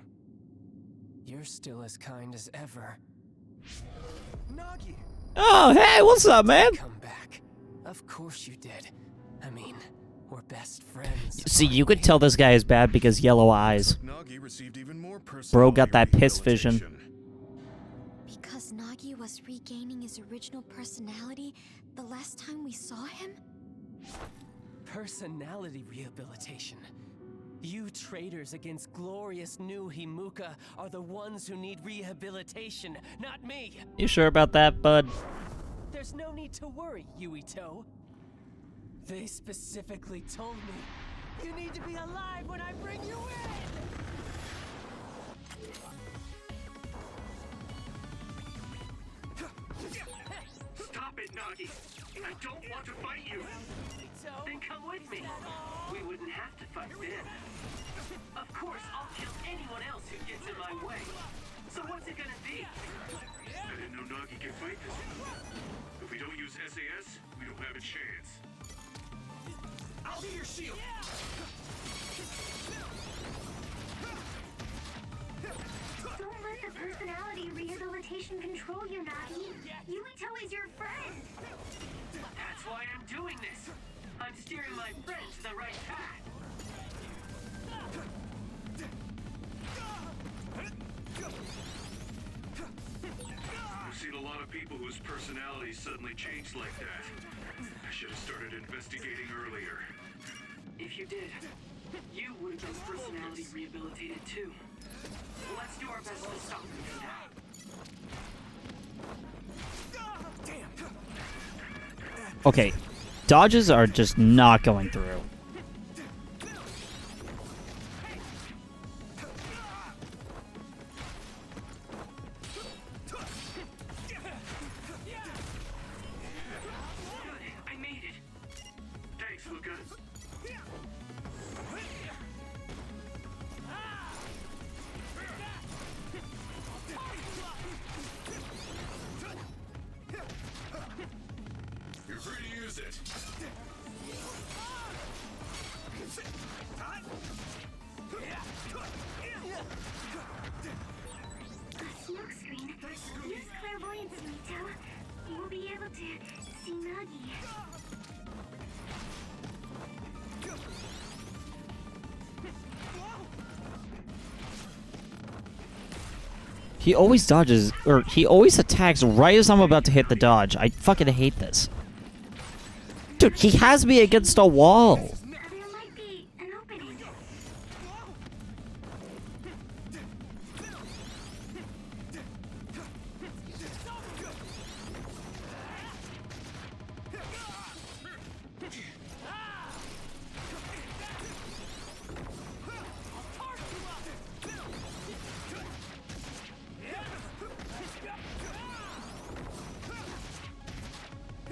You're still as kind as ever. Nagi! Oh, hey, what's up, man? Come back. Of course you did. I mean, we're best friends. See, you could tell this guy is bad because yellow eyes. Nagi received even more Bro got that personality piss vision. rehabilitation. Because Nagi was regaining his original personality the last time we saw him? Personality rehabilitation. You traitors against glorious new Himuka are the ones who need rehabilitation, not me. You sure about that, bud? There's no need to worry, Yuito. They specifically told me you need to be alive when I bring you in. Stop it, Nagi! I don't want to fight you! Then come with me! We wouldn't have to fight then. Of course, I'll kill anyone else who gets in my way. So what's it gonna be? I didn't know Nagi can fight this. If we don't use SAS, we don't have a chance. I'll be your shield. Don't let the personality rehabilitation control you, Nagi. Yuito is your friend. That's why I'm doing this. I'm steering my friend to the right path. I've seen a lot of people whose personalities suddenly changed like that. I should have started investigating earlier. If you did, you would have been personality rehabilitated too. Let's do our best to stop them from that. Okay, dodges are just not going through. I made it. Thanks, Luca. You're free to use it. A smoke screen. Use clairvoyance, Yuito. We'll be able to see Nagi. He always dodges, or he always attacks right as I'm about to hit the dodge. I fucking hate this. Dude, he has me against a wall. There might be an opening.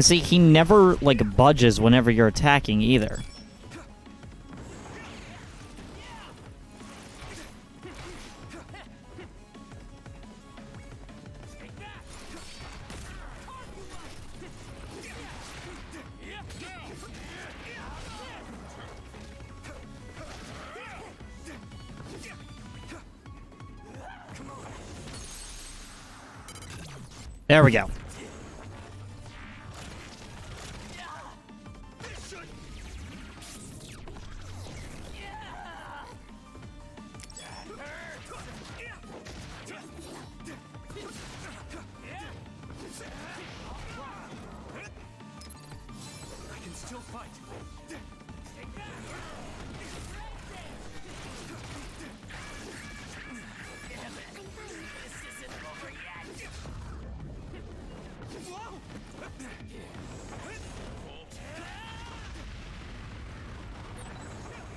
See, he never, like, budges whenever you're attacking either. There we go.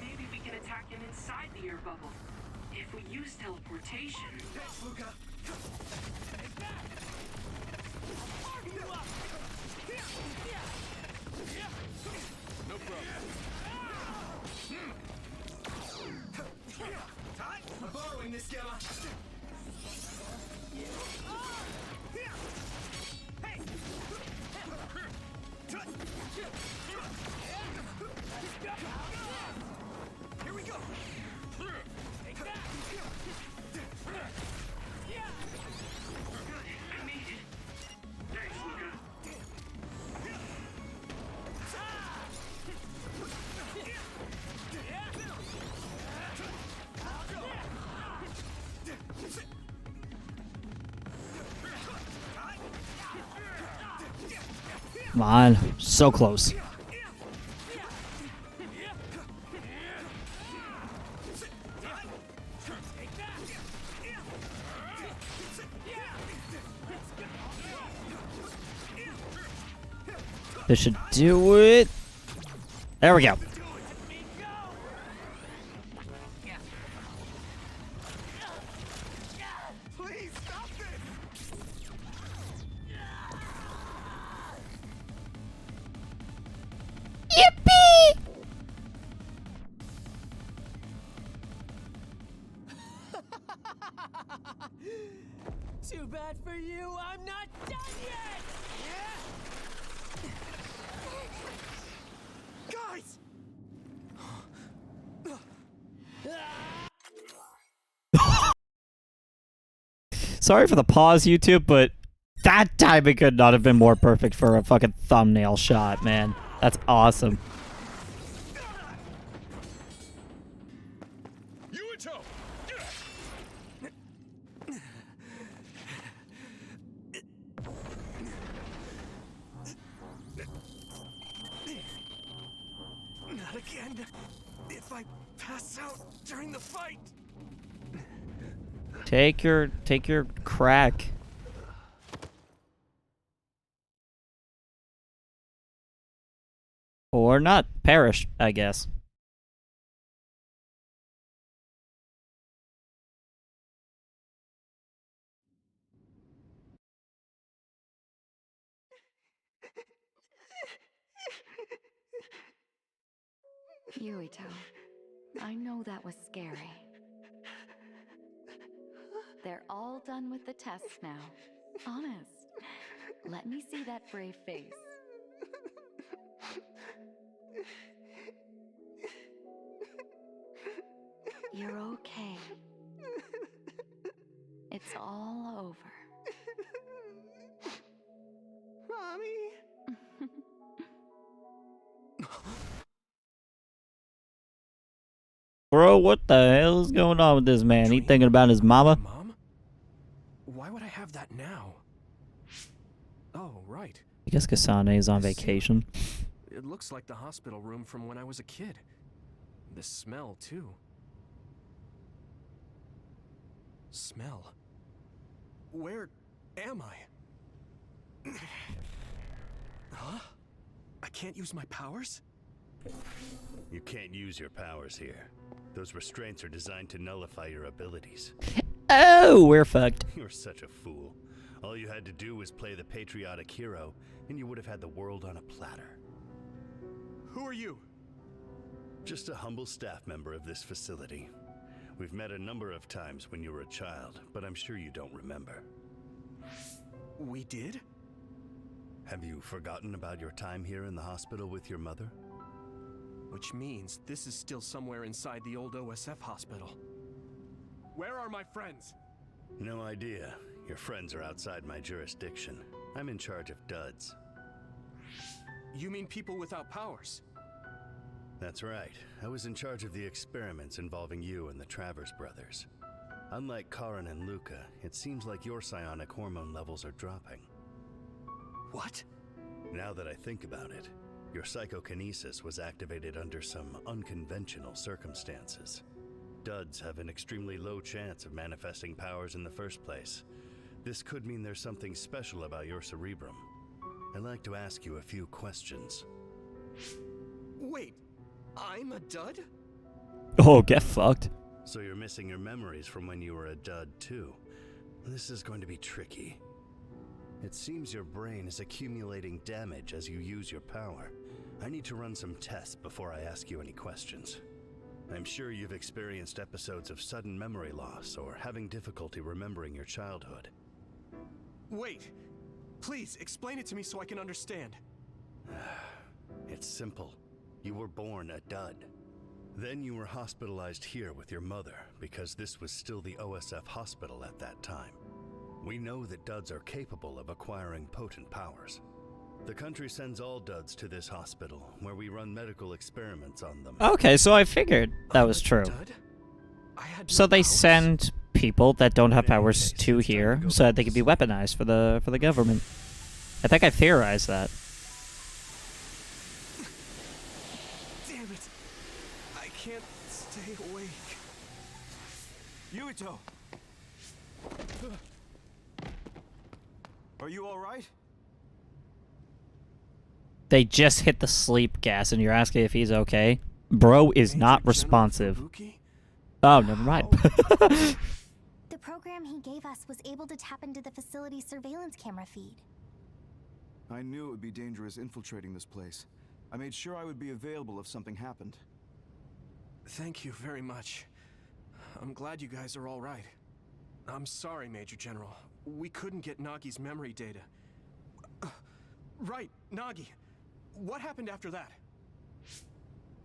Maybe we can attack him inside the air bubble. If we use teleportation. Thanks, Luca. No problem. I'm borrowing this gamma. Here we go. I made it. Thanks, Luca. Come on. So close. This should do it. There we go. Please stop this. Yippee! Too bad for you, I'm not done yet! Guys! Sorry for the pause, YouTube, but that timing could not have been more perfect for a fucking thumbnail shot, man. That's awesome. You in tow. Not again. If I pass out during the fight. Take your crack. Or not. Perish, I guess. Yuito, I know that was scary. They're all done with the tests now. Honest. Let me see that brave face. You're okay. It's all over. Mommy. Bro, what the hell is going on with this man? He thinking about his mama? Mom? have that now? Oh, right. I guess Kasane is on vacation. It looks like the hospital room from when I was a kid. The smell, too. Smell? Where am I? Huh? I can't use my powers? You can't use your powers here. Those restraints are designed to nullify your abilities. Oh, we're fucked. You're such a fool. All you had to do was play the patriotic hero, and you would have had the world on a platter. Who are you? Just a humble staff member of this facility. We've met a number of times when you were a child, but I'm sure you don't remember. We did? Have you forgotten about your time here in the hospital with your mother? Which means this is still somewhere inside the old OSF hospital. Where are my friends? No idea. Your friends are outside my jurisdiction. I'm in charge of duds. You mean people without powers? That's right. I was in charge of the experiments involving you and the Travers brothers. Unlike Karin and Luca, it seems like your psionic hormone levels are dropping. What? Now that I think about it, your psychokinesis was activated under some unconventional circumstances. Duds have an extremely low chance of manifesting powers in the first place. This could mean there's something special about your cerebrum. I'd like to ask you a few questions. Wait, I'm a dud? Oh, get fucked. So you're missing your memories from when you were a dud, too. This is going to be tricky. It seems your brain is accumulating damage as you use your power. I need to run some tests before I ask you any questions. I'm sure you've experienced episodes of sudden memory loss or having difficulty remembering your childhood. Wait, please explain it to me so I can understand. It's simple. You were born a dud. Then you were hospitalized here with your mother because this was still the OSF hospital at that time. We know that duds are capable of acquiring potent powers. The country sends all duds to this hospital, where we run medical experiments on them. Okay, so I figured that was true. So they send people that don't have powers to here so that they can be weaponized for the government. I think I theorized that. Damn it! I can't stay awake. Yuito! Are you alright? They just hit the sleep gas and you're asking if he's okay? Bro is not responsive. Oh, never mind. The program he gave us was able to tap into the facility's surveillance camera feed. I knew it would be dangerous infiltrating this place. I made sure I would be available if something happened. Thank you very much. I'm glad you guys are all right. I'm sorry, Major General. We couldn't get Nagi's memory data. Right, Nagi. What happened after that?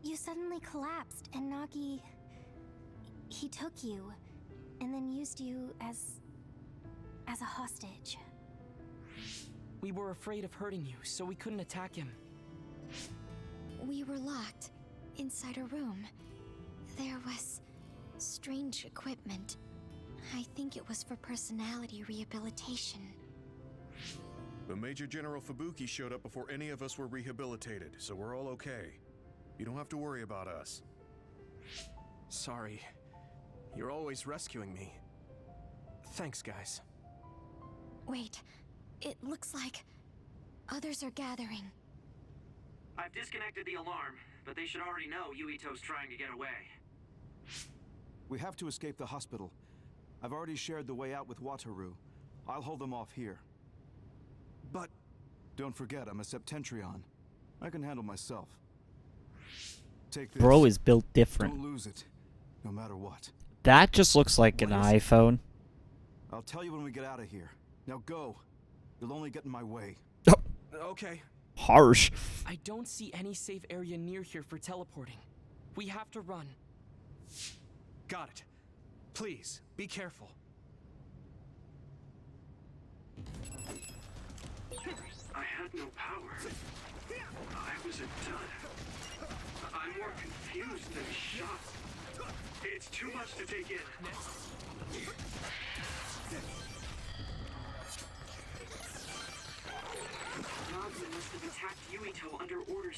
You suddenly collapsed, and Nagi... he took you, and then used you as a hostage. We were afraid of hurting you, so we couldn't attack him. We were locked inside a room. There was strange equipment. I think it was for personality rehabilitation. But Major General Fubuki showed up before any of us were rehabilitated, so we're all okay. You don't have to worry about us. Sorry. You're always rescuing me. Thanks, guys. Wait, it looks like others are gathering. I've disconnected the alarm, but they should already know Yuito's trying to get away. We have to escape the hospital. I've already shared the way out with Wataru. I'll hold them off here. But... don't forget, I'm a Septentrion. I can handle myself. Take this. Bro is built different. Don't lose it, no matter what. That just looks like an iPhone. I'll tell you when we get out of here. Now go. You'll only get in my way. Okay. Harsh. I don't see any safe area near here for teleporting. We have to run. Got it. Please, be careful. I had no power. I was a dud. I'm more confused than shocked. It's too much to take in.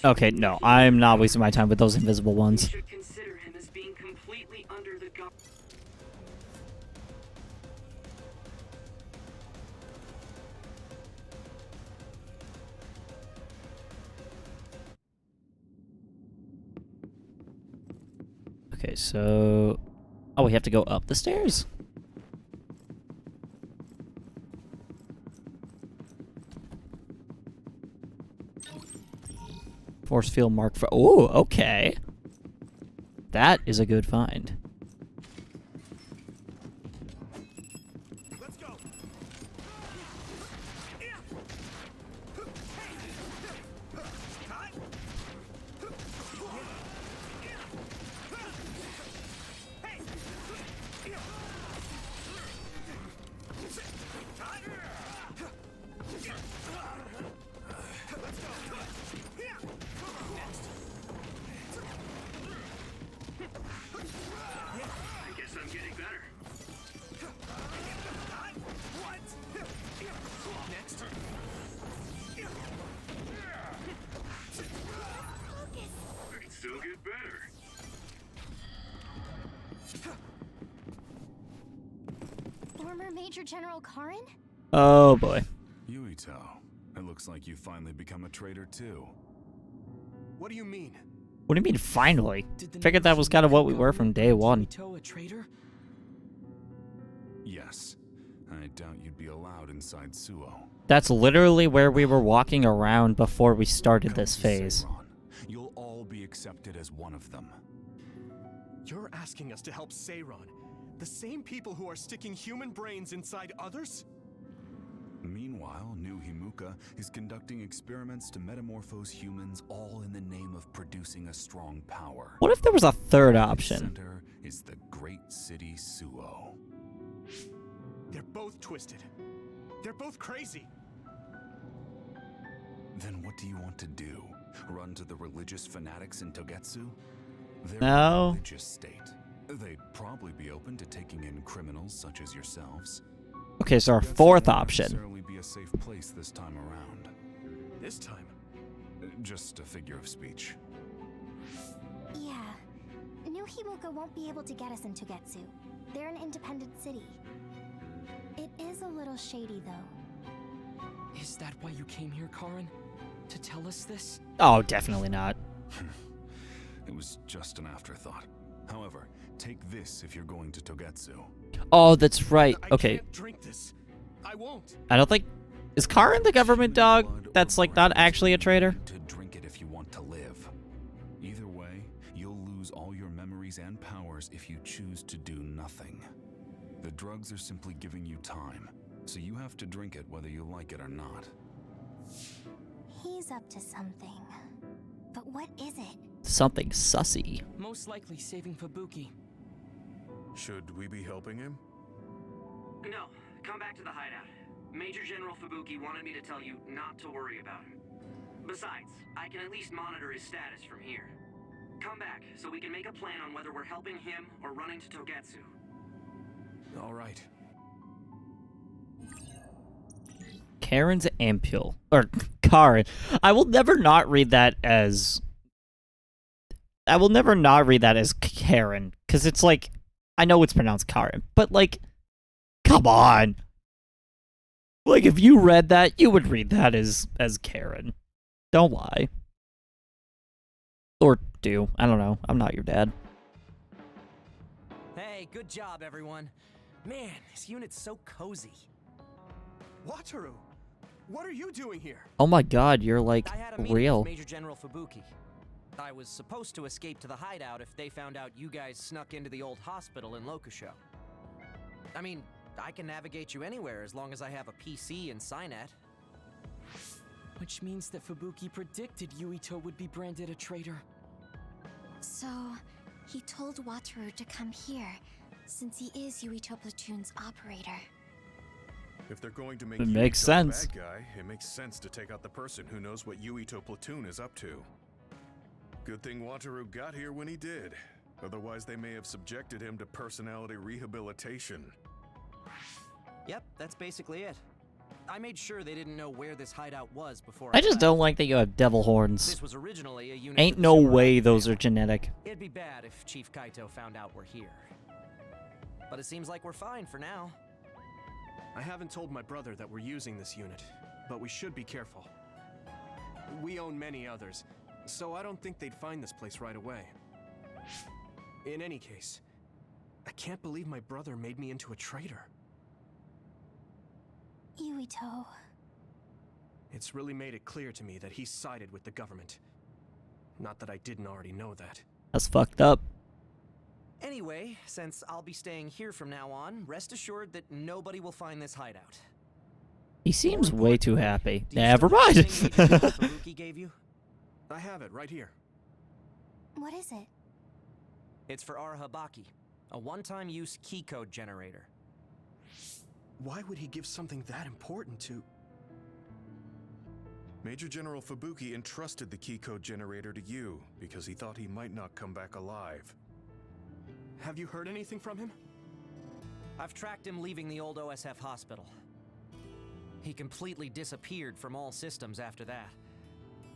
Okay, no, I'm not wasting my time with those invisible We ones. should consider him as being completely under the government. Okay, so... Oh, we have to go up the stairs? Force field mark for... Oh, okay. That is a good find. Let's go. I guess I'm getting better. Next. I can still get better. Former Major General Karin? Oh, boy. Yuito, it looks like you finally become a traitor too. What do you mean? What do you mean, finally? Did the Figured new that was kind of what we Himuka were from day one. Yuito a traitor? Yes. I doubt you'd be allowed inside Suo. That's literally where we were walking around before we started this Come to phase. Seiron. You'll all be accepted as one of them. You're asking us to help Seiron, the same people who are sticking human brains inside others? Meanwhile, New Himuka is conducting experiments to metamorphose humans, all in the name of producing a strong power. What if there was a third The option? center is the great city Suo. They're both twisted. They're both crazy. Then what do you want to do? Run to the religious fanatics in Togetsu? They're No. a religious state. They'd probably be open to taking in criminals such as yourselves. Okay, so our Togetsu fourth won't option. necessarily be a safe place this time around. This time. Just a figure of speech. Yeah. New Himuka won't be able to get us into Getsu. They're an independent city. It is a little shady, though. Is that why you came here, Karin? To tell us this? Oh, definitely not. It was just an afterthought. However, take this if you're going to Togetsu. Oh, that's right. I Okay, can't drink this. I won't. I don't think... Is Karin the government dog that's, like, not actually a traitor? To drink it if you want to live. Either way, you'll lose all your memories and powers if you choose to do nothing. The drugs are simply giving you time, so you have to drink it whether you like it or not. He's up to something. But what is it? Something sussy. Most likely saving Fubuki. Should we be helping him? No, come back to the hideout. Major General Fubuki wanted me to tell you not to worry about him. Besides, I can at least monitor his status from here. Come back, so we can make a plan on whether we're helping him or running to Togetsu. All right. Karen's ampule. Or, Karin. I will never not read that as... I will never not read that as Karen. Because it's like... I know it's pronounced Karin. But, like... Come on! Like, if you read that, you would read that as Karen. Don't lie. Or do. I don't know. I'm not your dad. Hey, good job, everyone. Man, this unit's so cozy. Wataru, what are you doing here? Oh my god, you're, like, I had a meeting real. with Major General Fubuki. I was supposed to escape to the hideout if they found out you guys snuck into the old hospital in Lokusho. I mean, I can navigate you anywhere as long as I have a PC and Cynet. Which means that Fubuki predicted Yuito would be branded a traitor. So, he told Wataru to come here, since he is Yuito Platoon's operator. If they're going to make It makes Yuito sense. the bad guy, it makes sense to take out the person who knows what Yuito Platoon is up to. Good thing Wataru got here when he did. Otherwise, they may have subjected him to personality rehabilitation. Yep, that's basically it. I made sure they didn't know where this hideout was before I just left. don't like that you have devil horns. This was originally a unit Ain't for the no samurai way those are family. genetic. It'd be bad if Chief Kaito found out we're here. But it seems like we're fine for now. I haven't told my brother that we're using this unit, but we should be careful. We own many others, so I don't think they'd find this place right away. In any case, I can't believe my brother made me into a traitor. Yuito. It's really made it clear to me that he sided with the government. Not that I didn't already know that. That's fucked up. Anyway, since I'll be staying here from now on, rest assured that nobody will find this hideout. He seems way too happy. Do you Never still have mind. the thing Major General Furuki gave you? I have it right here. What is it? It's for our Habaki, a one-time use key code generator. Why would he give something that important to... Major General Fubuki entrusted the key code generator to you because he thought he might not come back alive. Have you heard anything from him? I've tracked him leaving the old OSF hospital. He completely disappeared from all systems after that.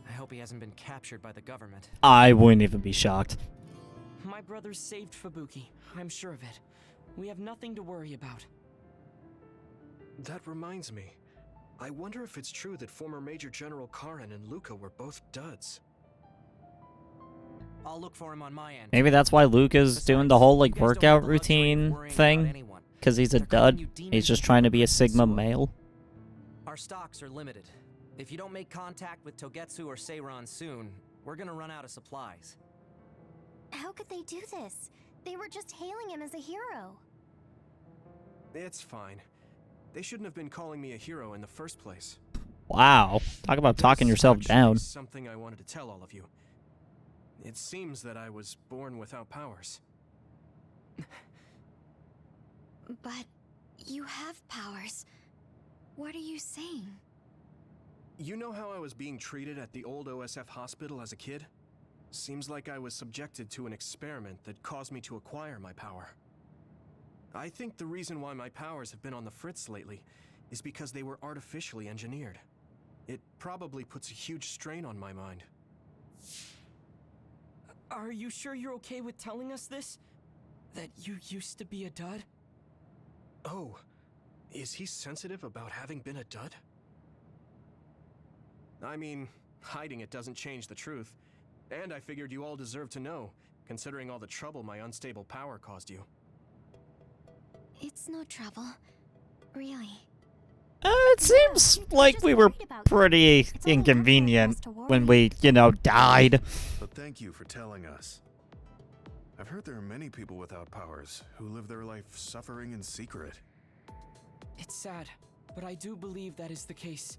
I hope he hasn't been captured by the government. I wouldn't even be shocked. My brother saved Fubuki. I'm sure of it. We have nothing to worry about. That reminds me. I wonder if it's true that former Major General Karen and Luca were both duds. I'll look for him on my end. Maybe that's why Luca's doing the whole like You guys don't workout have the luxury of routine worrying about thing. anyone. Because he's a They're calling dud. you He's demons just and trying to be a Fubuki Sigma Suo. male. Our stocks are limited. If you don't make contact with Togetsu or Seiran soon, we're gonna run out of supplies. How could they do this? They were just hailing him as a hero. It's fine. They shouldn't have been calling me a hero in the first place. Wow. Talk about talking This yourself actually down. is something I wanted to tell all of you. It seems that I was born without powers. But you have powers. What are you saying? You know how I was being treated at the old OSF hospital as a kid? Seems like I was subjected to an experiment that caused me to acquire my power. I think the reason why my powers have been on the fritz lately is because they were artificially engineered. It probably puts a huge strain on my mind. Are you sure you're okay with telling us this? That you used to be a dud? Oh, is he sensitive about having been a dud? I mean, hiding it doesn't change the truth. And I figured you all deserve to know, considering all the trouble my unstable power caused you. It's no trouble. Really. It seems like we were pretty inconvenient when we, you know, died. But thank you for telling us. I've heard there are many people without powers who live their life suffering in secret. It's sad, but I do believe that is the case.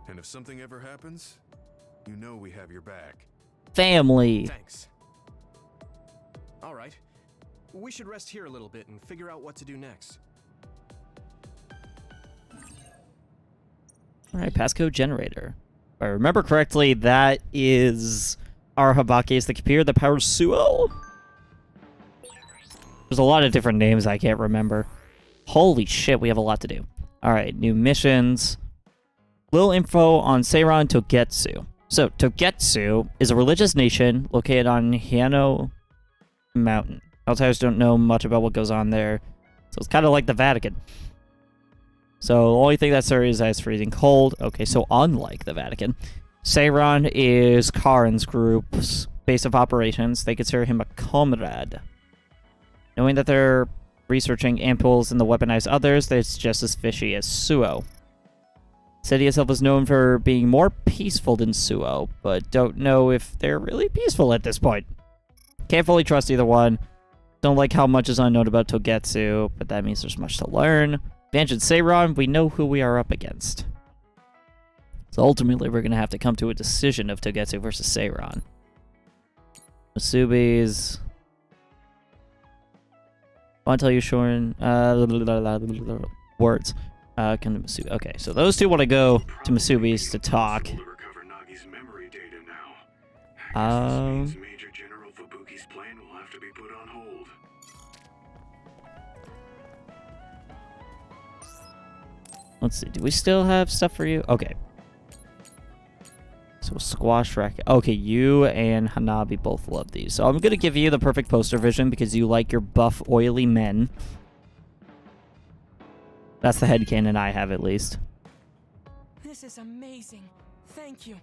And if something ever happens, you know we have your back. Family. Thanks. All right. We should rest here a little bit and figure out what to do next. Alright, passcode generator. If I remember correctly, that is our Habaki is the computer that powers Suo. There's a lot of different names I can't remember. Holy shit, we have a lot to do. Alright, new missions. Little info on Seiran Togetsu. So, Togetsu is a religious nation located on Hiano Mountain. Outsiders don't know much about what goes on there, so it's kind of like the Vatican. So, the only thing that serves is freezing cold. Okay, so unlike the Vatican, Seiran is Karen's group's base of operations. They consider him a comrade. Knowing that they're researching ampules and the weaponized others, it's just as fishy as Suo. The city itself is known for being more peaceful than Suo, but don't know if they're really peaceful at this point. Can't fully trust either one. Don't like how much is unknown about Togetsu, but that means there's much to learn. Advantage in Seiran, we know who we are up against. So ultimately, we're going to have to come to a decision of Togetsu versus Seiran. Masubi's... I want to tell you, Shorin... words. Okay, so those two want to go to Masubi's to talk. Major General Fubuki's plan will have to be put on hold. Let's see. Do we still have stuff for you? Okay. So squash racket. Okay, you and Hanabi both love these. So I'm going to give you the perfect poster vision because you like your buff, oily men. That's the headcanon I have, at least. This is amazing. Thank you.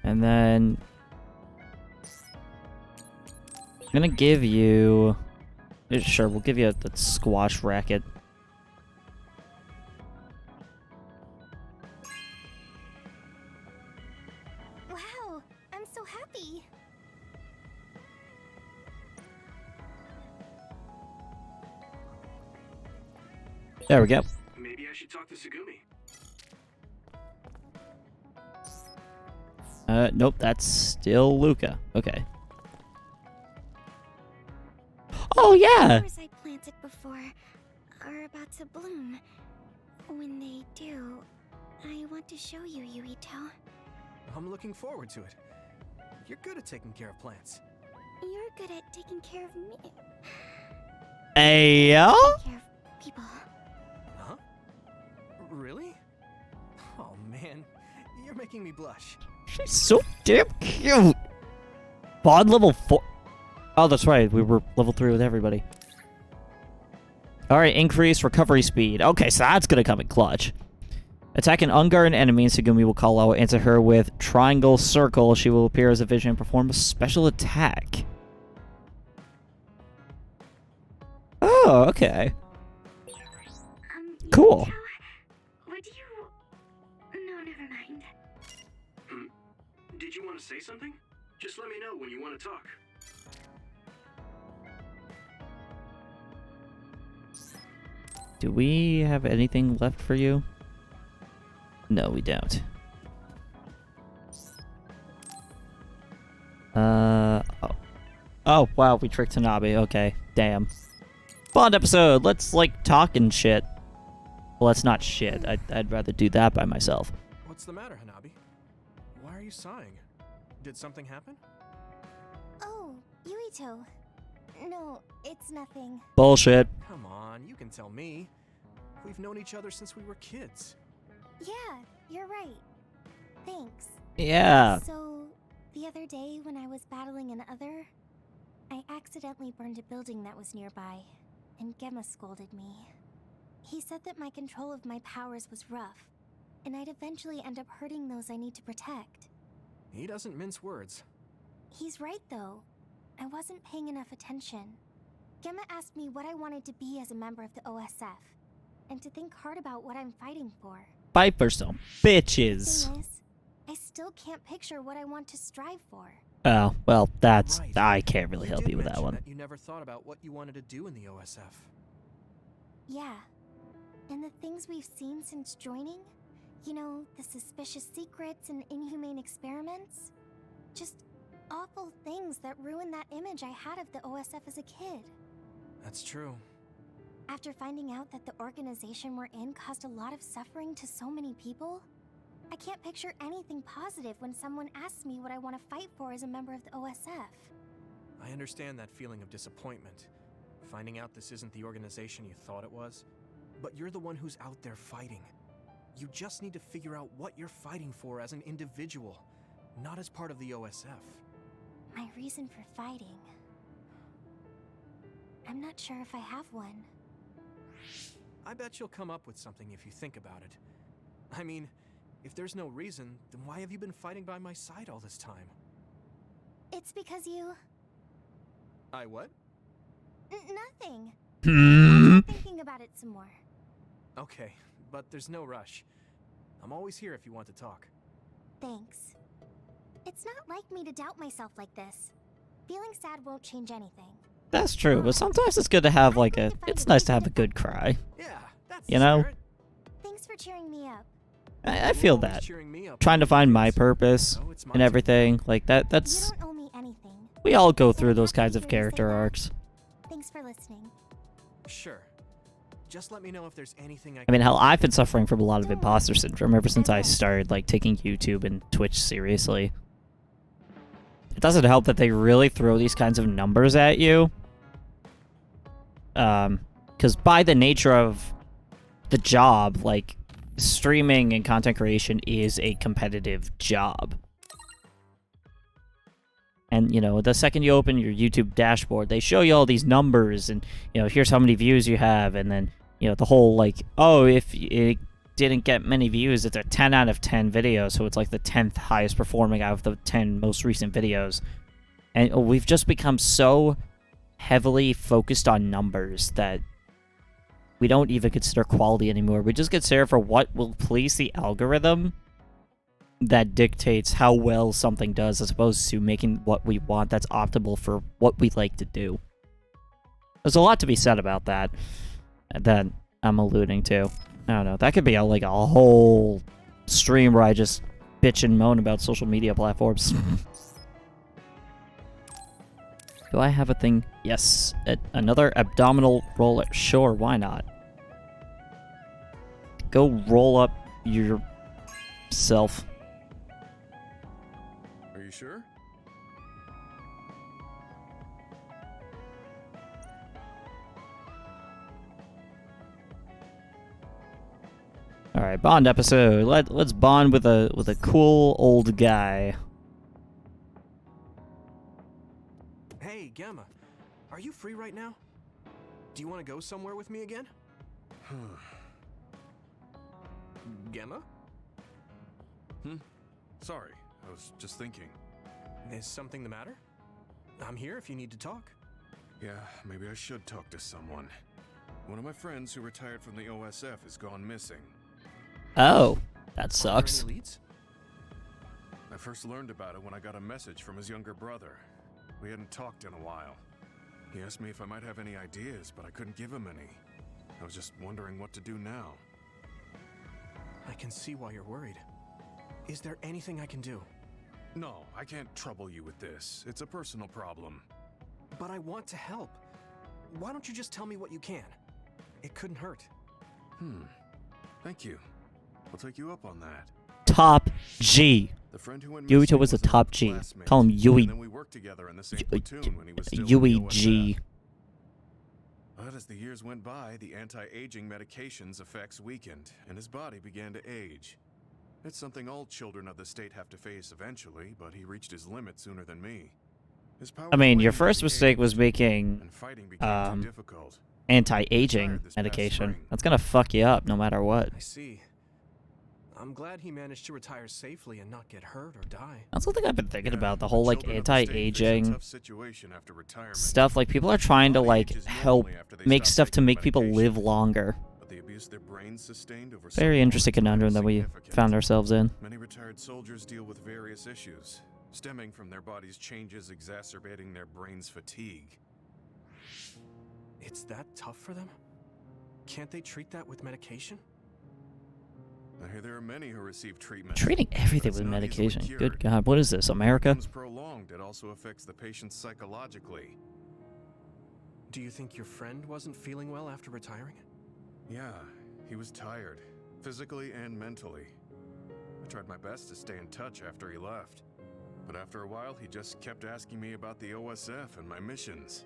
And then I'm going to give you... Sure, we'll give you the squash racket. Wow, I'm so happy. There we go. Maybe I should talk to Sugumi. Nope, that's still Luca. Okay. Oh, yeah! Flowers I planted before are about to bloom. When they do, I want to show you, Yuito. I'm looking forward to it. You're good at taking care of plants. You're good at taking care of me. Ayo? Taking care of people. Huh? Really? Oh man, you're making me blush. She's so damn cute! Bond level 4. Oh, that's right. We were level 3 with everybody. Alright, increase recovery speed. Okay, so that's gonna come in clutch. Attack an unguarded enemy, and Sugumi will call out. Answer her with triangle circle. She will appear as a vision and perform a special attack. Oh, okay. Cool. Would you... No, never mind. Did you want to say something? Just let me know when you want to talk. Do we have anything left for you? No, we don't. Oh. Oh, wow, we tricked Hanabi. Okay, damn. Bond episode! Let's, like, talk and shit. Well, that's not shit. I'd rather do that by myself. What's the matter, Hanabi? Why are you sighing? Did something happen? Oh, Yuito. No, it's nothing. Bullshit. Come on, you can tell me. We've known each other since we were kids. Yeah, you're right. Thanks. Yeah. So, the other day when I was battling an other, I accidentally burned a building that was nearby, and Gemma scolded me. He said that my control of my powers was rough, and I'd eventually end up hurting those I need to protect. He doesn't mince words. He's right, though. I wasn't paying enough attention. Gemma asked me what I wanted to be as a member of the OSF, and to think hard about what I'm fighting for. Fight for some bitches. Thing is, I still can't picture what I want to strive for. Oh, well, that's... Right. I can't really help did you with that mention one. That you never thought about what you wanted to do in the OSF. Yeah. And the things we've seen since joining? You know, the suspicious secrets and inhumane experiments? Just awful things that ruined that image I had of the OSF as a kid. That's true. After finding out that the organization we're in caused a lot of suffering to so many people, I can't picture anything positive when someone asks me what I want to fight for as a member of the OSF. I understand that feeling of disappointment. Finding out this isn't the organization you thought it was. But you're the one who's out there fighting. You just need to figure out what you're fighting for as an individual, not as part of the OSF. My reason for fighting... I'm not sure if I have one. I bet you'll come up with something if you think about it. I mean, if there's no reason, then why have you been fighting by my side all this time? It's because you... I what? Nothing. Hmm. I'm thinking about it some more. Okay, but there's no rush. I'm always here if you want to talk. Thanks. It's not like me to doubt myself like this. Feeling sad won't change anything. That's true, but sometimes it's good to have, like, a... It's nice to have a good cry. Yeah, that's You know? spirit. Thanks for cheering me up. I feel Always that. cheering me up Trying to when find we're my kids. purpose So it's my and turn. everything. Like, You that's... don't owe me anything. We all go And through I'm those happy kinds to of hear you say character that. arcs. Thanks for listening. Sure. Just let me know if there's anything I mean, hell, I've been suffering from a lot of Don't imposter syndrome ever since I will. started, like, taking YouTube and Twitch seriously. it doesn't help that they really throw these kinds of numbers at you. Because by the nature of the job, like, streaming and content creation is a competitive job. And, you know, the second you open your YouTube dashboard, they show you all these numbers and, you know, here's how many views you have. And then, you know, the whole, like, oh, if it didn't get many views, it's a 10 out of 10 video. So it's like the 10th highest performing out of the 10 most recent videos. And we've just become so heavily focused on numbers that we don't even consider quality anymore. We just consider for what will please the algorithm that dictates how well something does, as opposed to making what we want that's optimal for what we like to do. There's a lot to be said about that I'm alluding to. I don't know. That could be like a whole stream where I just bitch and moan about social media platforms. Do I have a thing? Yes. Another abdominal roller. Sure, why not? Go roll up yourself. Are you sure? All right, Bond episode. Let's bond with a cool old guy. Hey, Gamma. Are you free right now? Do you want to go somewhere with me again? Gamma? Sorry, I was just thinking. Is something the matter? I'm here if you need to talk. Yeah, maybe I should talk to someone. One of my friends who retired from the OSF has gone missing. Oh, that Are there sucks. any leads? I first learned about it when I got a message from his younger brother. We hadn't talked in a while. He asked me if I might have any ideas, but I couldn't give him any. I was just wondering what to do now. I can see why you're worried. Is there anything I can do? No, I can't trouble you with this. It's a personal problem. But I want to help. Why don't you just tell me what you can? It couldn't hurt. Thank you. I'll take you up on that. Top G. The friend who went Yuito missing was a an top old G. classmate, Call him and Yui. then we worked together in the same platoon when he was still in Yui the OSF. G. But as the years went by, the anti-aging medication's effects weakened, and his body began to age. It's something all children of the state have to face eventually, but he reached his limit sooner than me. His powers I mean, your waned first as he mistake was aged, making and fighting became too difficult. anti-aging Retired this past medication. spring. That's gonna fuck you up no matter what. I see. I'm glad he managed to retire safely and not get hurt or die. That's something I've been thinking Yeah, about, the but whole like children of the state face a anti-aging tough situation after retirement. stuff. Like, people are trying to Body like ages help normally after they make stop stuff to taking make people live medication. longer. But the abuse their brains sustained over Very so interesting long is conundrum that we significant. found ourselves in. Many retired soldiers deal with various issues, stemming from their body's changes exacerbating their brain's fatigue. It's that tough for them? Can't they treat that with medication? I hear there are many who receive treatment. Treating everything but it's with not easily medication. cured. Good God, what is this, When it America? becomes prolonged, it also affects the patient psychologically. Do you think your friend wasn't feeling well after retiring? Yeah, he was tired, physically and mentally. I tried my best to stay in touch after he left. But after a while, he just kept asking me about the OSF and my missions.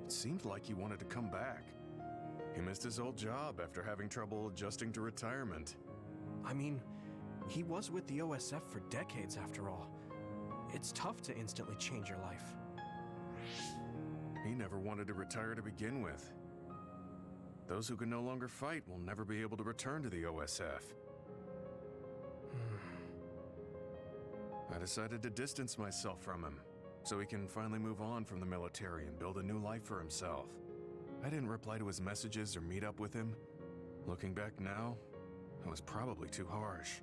It seemed like he wanted to come back. He missed his old job after having trouble adjusting to retirement. I mean, he was with the OSF for decades after all. It's tough to instantly change your life. He never wanted to retire to begin with. Those who can no longer fight will never be able to return to the OSF. I decided to distance myself from him, so he can finally move on from the military and build a new life for himself. I didn't reply to his messages or meet up with him. Looking back now, I was probably too harsh.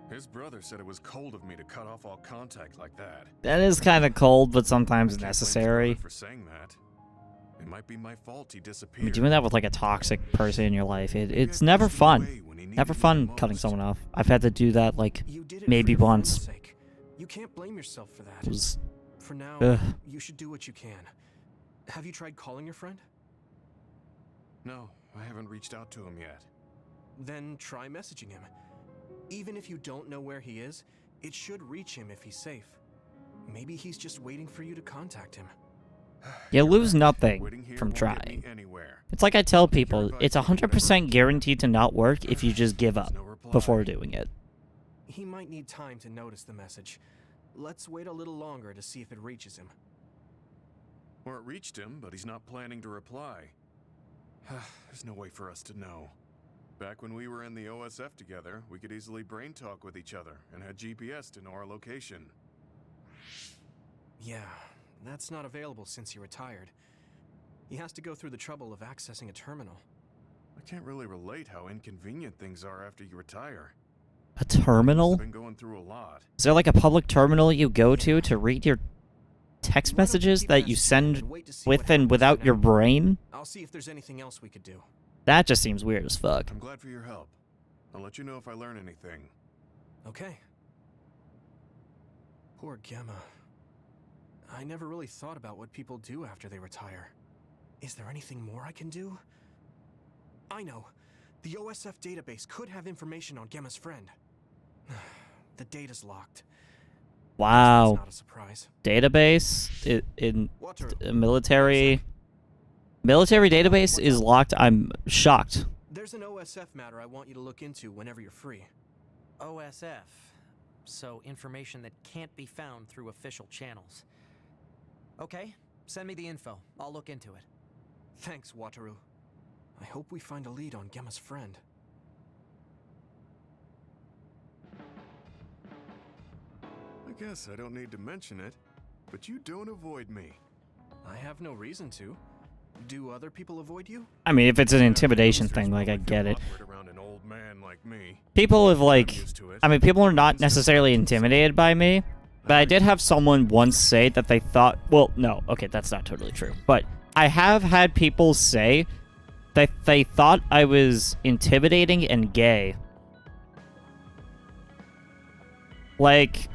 His brother said it was cold of me to cut off all contact like that. That is kind of cold, but I sometimes can't blame his necessary. brother for saying that. It might be my fault he I disappeared. mean, doing that with like a toxic person in your life, Maybe it's I never pushed him away fun. when he needed Never me the fun cutting most. someone off. I've had to do that like You did it maybe for your once. friend's sake. You can't blame yourself for that. It was For now, Ugh. you should do what you can. Have you tried calling your friend? No, I haven't reached out to him yet. Then try messaging him. Even if you don't know where he is, it should reach him if he's safe. Maybe he's just waiting for you to contact him. You lose nothing Waiting here from won't get trying. me anywhere. It's like I tell people, it's 100% guaranteed to not work if you just give up No reply. before doing it. He might need time to notice the message. Let's wait a little longer to see if it reaches him. Or it reached him, but he's not planning to reply. There's no way for us to know. Back when we were in the OSF together, we could easily brain talk with each other and had GPS to know our location. Yeah, that's not available since he retired. He has to go through the trouble of accessing a terminal. I can't really relate how inconvenient things are after you retire. A terminal? I've been going through a lot. Is there like a public terminal you go to read your text messages that you send with and without your brain? I'll see if there's anything else we could do. That just seems weird as fuck. I'm glad for your help. I'll let you know if I learn anything. Okay. Poor Gemma. I never really thought about what people do after they retire. Is there anything more I can do? I know. The OSF database could have information on Gemma's friend. The data's locked. Wow. That's not a surprise. Database in military database is locked. I'm shocked. There's an OSF matter I want you to look into whenever you're free. OSF. So information that can't be found through official channels. Okay, send me the info. I'll look into it. Thanks, Wataru. I hope we find a lead on Gemma's friend. I guess I don't need to mention it, but you don't avoid me. I have no reason to. Do other people avoid you? I mean, if it's an intimidation thing, like, I get it. Around an old man like me. People have, like... I mean, people are not necessarily intimidated by me, but I did have someone once say that they thought... Well, no, okay, that's not totally true. But I have had people say that they thought I was intimidating and gay. Like...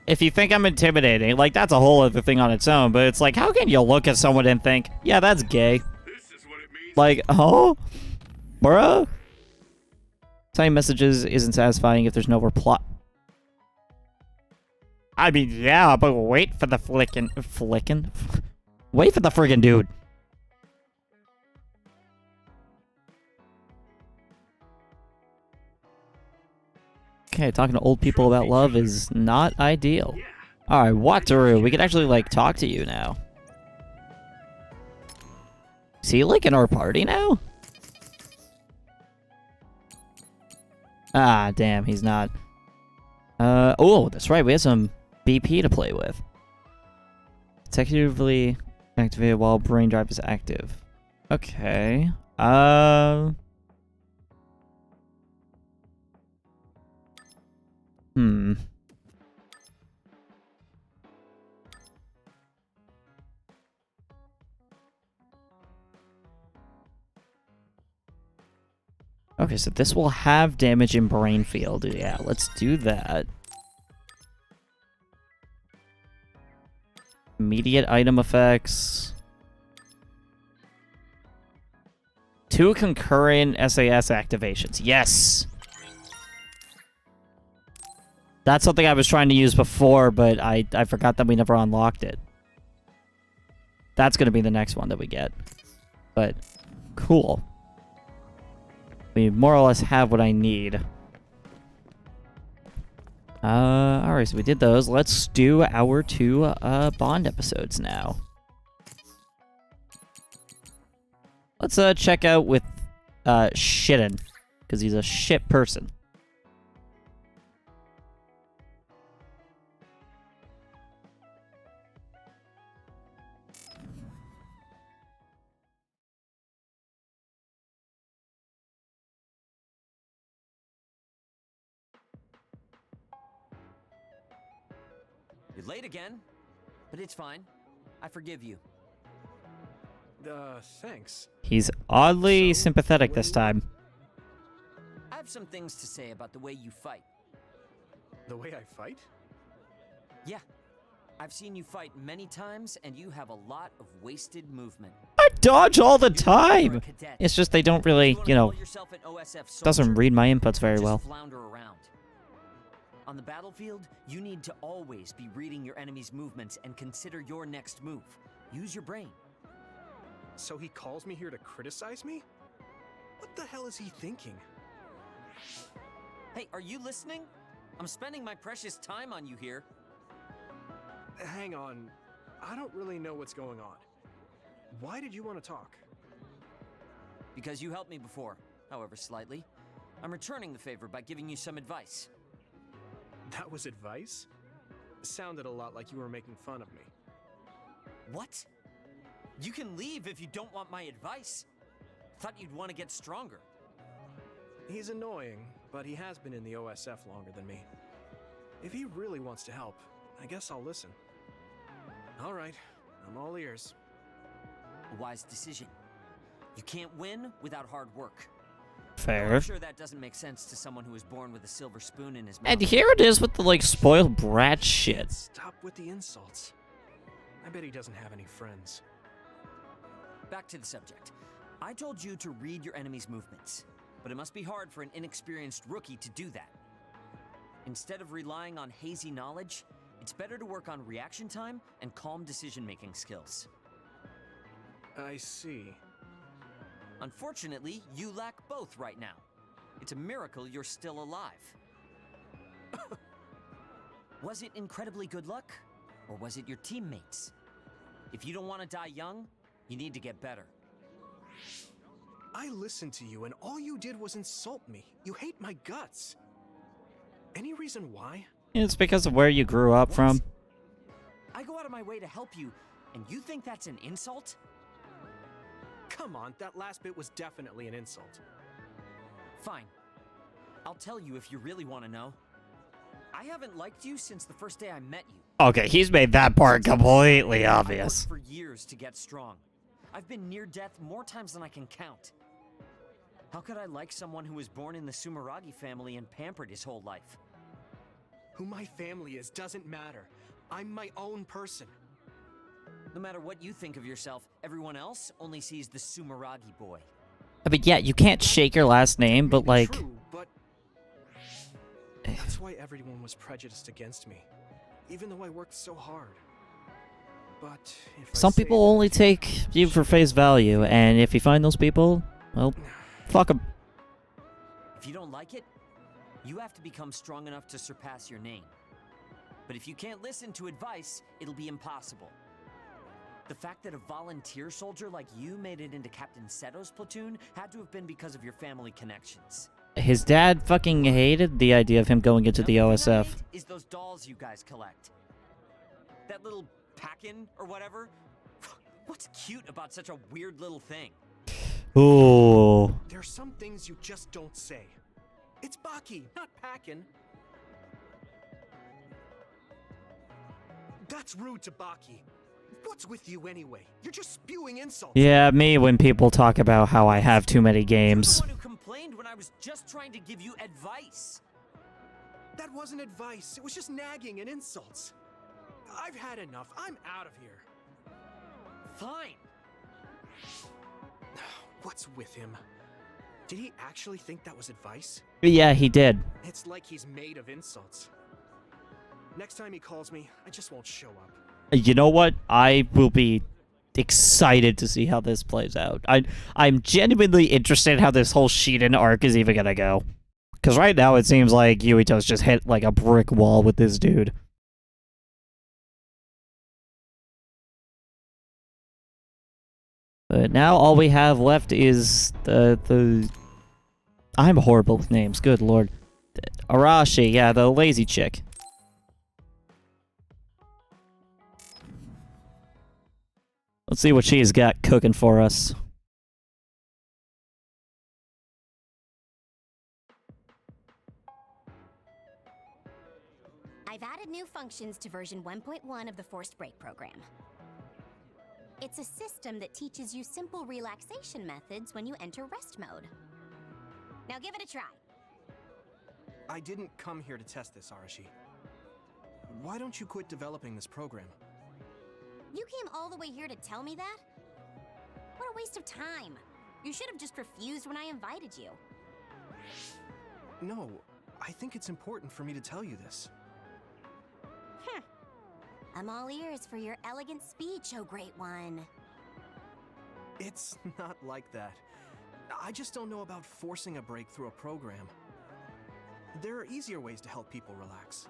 If you think I'm intimidating, like, that's a whole other thing on its own, but it's like, how can you look at someone and think, yeah, that's gay? Like, oh? Bruh? Sending messages isn't satisfying if there's no reply. I mean, yeah, but wait for the flickin'? Wait for the friggin' dude. Okay, talking to old people about love is not ideal. Alright, Wataru, we can actually, like, talk to you now. Is he, like, in our party now? Ah, damn, he's not. Oh, that's right, we have some BP to play with. Consecutively activated while brain drive is active. Okay. Okay, so this will have damage in brain field. Yeah, let's do that. Immediate item effects. 2 concurrent SAS activations. Yes! That's something I was trying to use before, but I forgot that we never unlocked it. That's going to be the next one that we get. But, cool. We more or less have what I need. Alright, so we did those. Let's do our 2 Bond episodes now. Let's check out with Shitten, because he's a shit person. You're late again, but it's fine. I forgive you. Thanks. He's oddly sympathetic this time. I have some things to say about the way you fight. The way I fight? Yeah. I've seen you fight many times, and you have a lot of wasted movement. I dodge all the time! It's just they don't really, you know, doesn't read my inputs very well. Flounder around. On the battlefield, you need to always be reading your enemy's movements and consider your next move. Use your brain. So he calls me here to criticize me? What the hell is he thinking? Hey, are you listening? I'm spending my precious time on you here. Hang on. I don't really know what's going on. Why did you want to talk? Because you helped me before, however slightly. I'm returning the favor by giving you some advice. That was advice? Sounded a lot like you were making fun of me. What? You can leave if you don't want my advice. Thought you'd want to get stronger. He's annoying, but he has been in the OSF longer than me. If he really wants to help, I guess I'll listen. All right, I'm all ears. A wise decision. You can't win without hard work. Fair. I'm sure that doesn't make sense to someone who was born with a silver spoon in his mouth. And here it is with the, like, spoiled brat shit. Stop with the insults. I bet he doesn't have any friends. Back to the subject. I told you to read your enemy's movements, but it must be hard for an inexperienced rookie to do that. Instead of relying on hazy knowledge, it's better to work on reaction time and calm decision-making skills. I see. Unfortunately, you lack both right now. It's a miracle you're still alive. Was it incredibly good luck? Or was it your teammates? If you don't want to die young, you need to get better. I listened to you and all you did was insult me. You hate my guts. Any reason why? It's because of where you grew up from. I go out of my way to help you, and you think that's an insult? Come on, that last bit was definitely an insult. Fine. I'll tell you if you really want to know. I haven't liked you since the first day I met you. Okay, he's made that part completely obvious. I've worked for years to get strong. I've been near death more times than I can count. How could I like someone who was born in the Sumeragi family and pampered his whole life? Who my family is doesn't matter. I'm my own person. No matter what you think of yourself, everyone else only sees the Sumeragi boy. I mean, yeah, you can't shake your last name, but like... True, but that's why everyone was prejudiced against me, even though I worked so hard. But if Some people only take you for face value, and if you find those people, well, fuck them. If you don't like it, you have to become strong enough to surpass your name. But if you can't listen to advice, it'll be impossible. The fact that a volunteer soldier like you made it into Captain Seto's platoon had to have been because of your family connections. His dad fucking hated the idea of him going into the Another thing I OSF. hate is those dolls you guys collect. That little pack-in or whatever. What's cute about such a weird little thing? Ooh. There's some things you just don't say. It's Baki, not Packin. That's rude to Baki. What's with you anyway? You're just spewing insults. Yeah, me when people talk about how I have too many games. You're the one who complained when I was just trying to give you advice. That wasn't advice. It was just nagging and insults. I've had enough. I'm out of here. Fine. What's with him? Did he actually think that was advice? Yeah, he did. It's like he's made of insults. Next time he calls me, I just won't show up. You know what? I will be excited to see how this plays out. I'm genuinely interested in how this whole Shiden arc is even gonna go. Because right now it seems like Yuito's just hit like a brick wall with this dude. But now all we have left is the I'm horrible with names, good lord. Arashi, yeah, the lazy chick. Let's see what she's got cooking for us. I've added new functions to version 1.1 of the Forced Break program. It's a system that teaches you simple relaxation methods when you enter rest mode. Now give it a try. I didn't come here to test this, Arashi. Why don't you quit developing this program? You came all the way here to tell me that? What a waste of time. You should have just refused when I invited you. No, I think it's important for me to tell you this. I'm all ears for your elegant speech, oh great one. It's not like that. I just don't know about forcing a break through a program. There are easier ways to help people relax.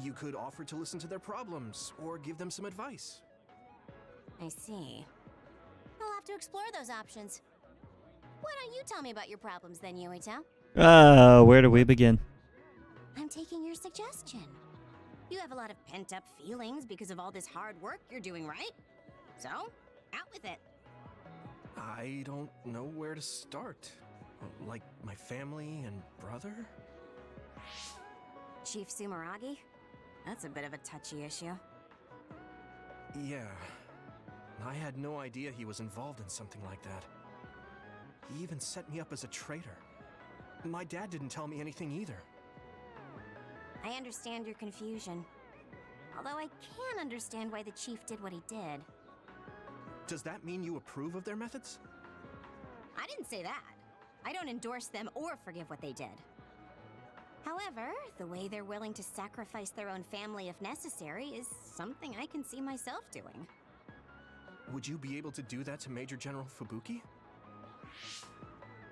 You could offer to listen to their problems, or give them some advice. I see. I'll have to explore those options. Why don't you tell me about your problems then, Yuito? Where do we begin? I'm taking your suggestion. You have a lot of pent-up feelings because of all this hard work you're doing, right? So, out with it. I don't know where to start. Like my family and brother? Chief Sumeragi? That's a bit of a touchy issue. Yeah. I had no idea he was involved in something like that. He even set me up as a traitor. My dad didn't tell me anything either. I understand your confusion. Although I can understand why the chief did what he did. Does that mean you approve of their methods? I didn't say that. I don't endorse them or forgive what they did. However, the way they're willing to sacrifice their own family if necessary is something I can see myself doing. Would you be able to do that to Major General Fubuki?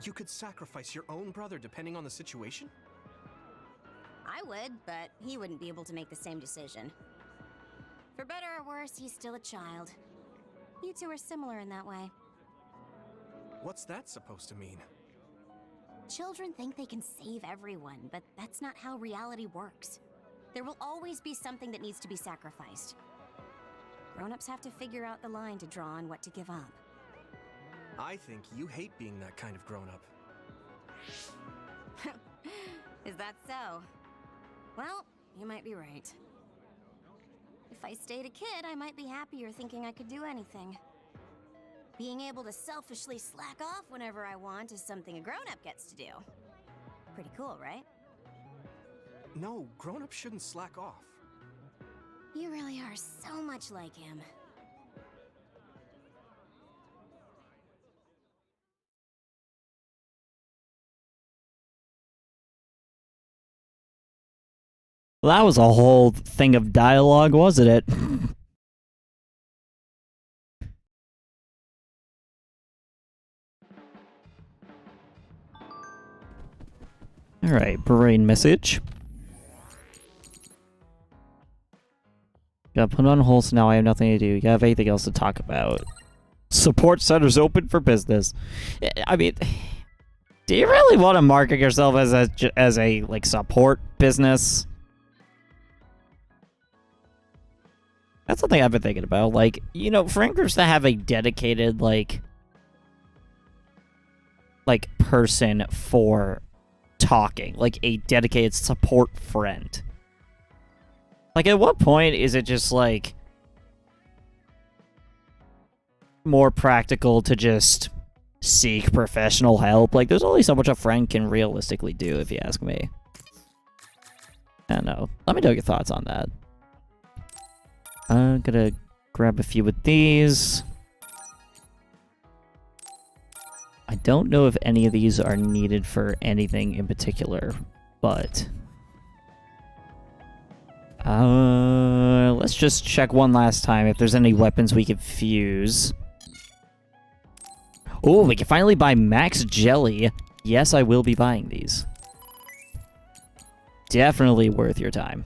You could sacrifice your own brother depending on the situation? I would, but he wouldn't be able to make the same decision. For better or worse, he's still a child. You two are similar in that way. What's that supposed to mean? Children think they can save everyone, but that's not how reality works. There will always be something that needs to be sacrificed. Grown-ups have to figure out the line to draw on what to give up. I think you hate being that kind of grown-up. Is that so? Well, you might be right. If I stayed a kid, I might be happier thinking I could do anything. Being able to selfishly slack off whenever I want is something a grown-up gets to do. Pretty cool, right? No, grown-ups shouldn't slack off. You really are so much like him. Well, that was a whole thing of dialogue, wasn't it? Alright, brain message. Got put on hold, so now I have nothing to do. You have anything else to talk about? Support center's open for business. I mean, do you really want to market yourself as a like support business? That's something I've been thinking about. Like, you know, for groups to have a dedicated like person for talking, like a dedicated support friend. Like, at what point is it just like more practical to just seek professional help? Like, there's only so much a friend can realistically do, if you ask me. I don't know. Let me know your thoughts on that. I'm gonna grab a few of these. I don't know if any of these are needed for anything in particular, but let's just check one last time if there's any weapons we could fuse. Oh, we can finally buy Max Jelly. Yes, I will be buying these. Definitely worth your time.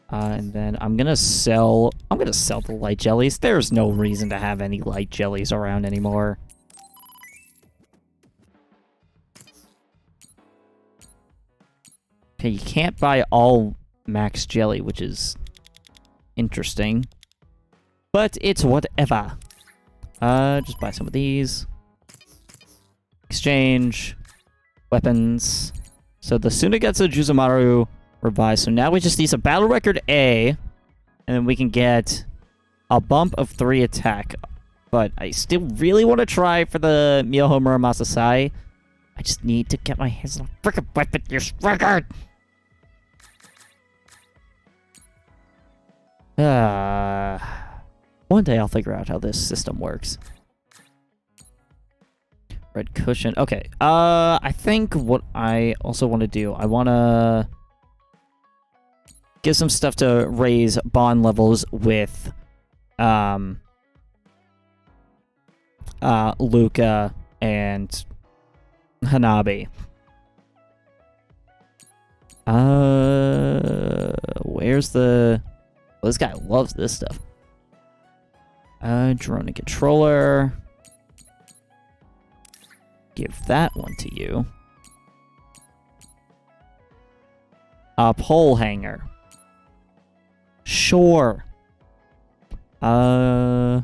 And then I'm gonna sell the light jellies. There's no reason to have any light jellies around anymore. Okay, you can't buy all Max Jelly, which is interesting. But it's whatever. Just buy some of these. Exchange. Weapons. So the Tsunagetsu Juzumaru revised. So now we just need some battle record A. And then we can get a bump of 3 attack. But I still really want to try for the Miyoho Muramasa Sai. I just need to get my hands on a freaking weapon, you record! One day I'll figure out how this system works. Red cushion. Okay. I think what I also want to do, I want to get some stuff to raise bond levels with Luca and Hanabi. Where's the... Well, this guy loves this stuff. Drone and controller. Give that one to you. A pole hanger. Sure. You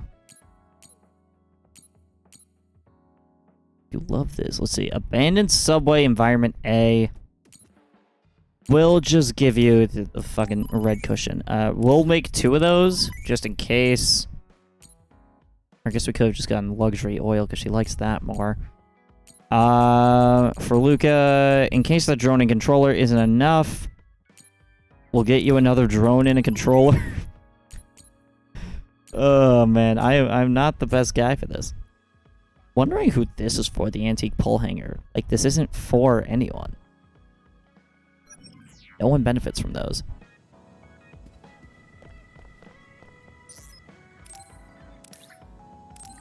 love this. Let's see. Abandoned subway environment A. We'll just give you the fucking red cushion. We'll make 2 of those just in case. I guess we could have just gotten luxury oil because she likes that more. For Luca, in case the drone and controller isn't enough, we'll get you another drone and a controller. Oh man, I'm not the best guy for this. Wondering who this is for, the antique pole hanger. Like, this isn't for anyone. No one benefits from those.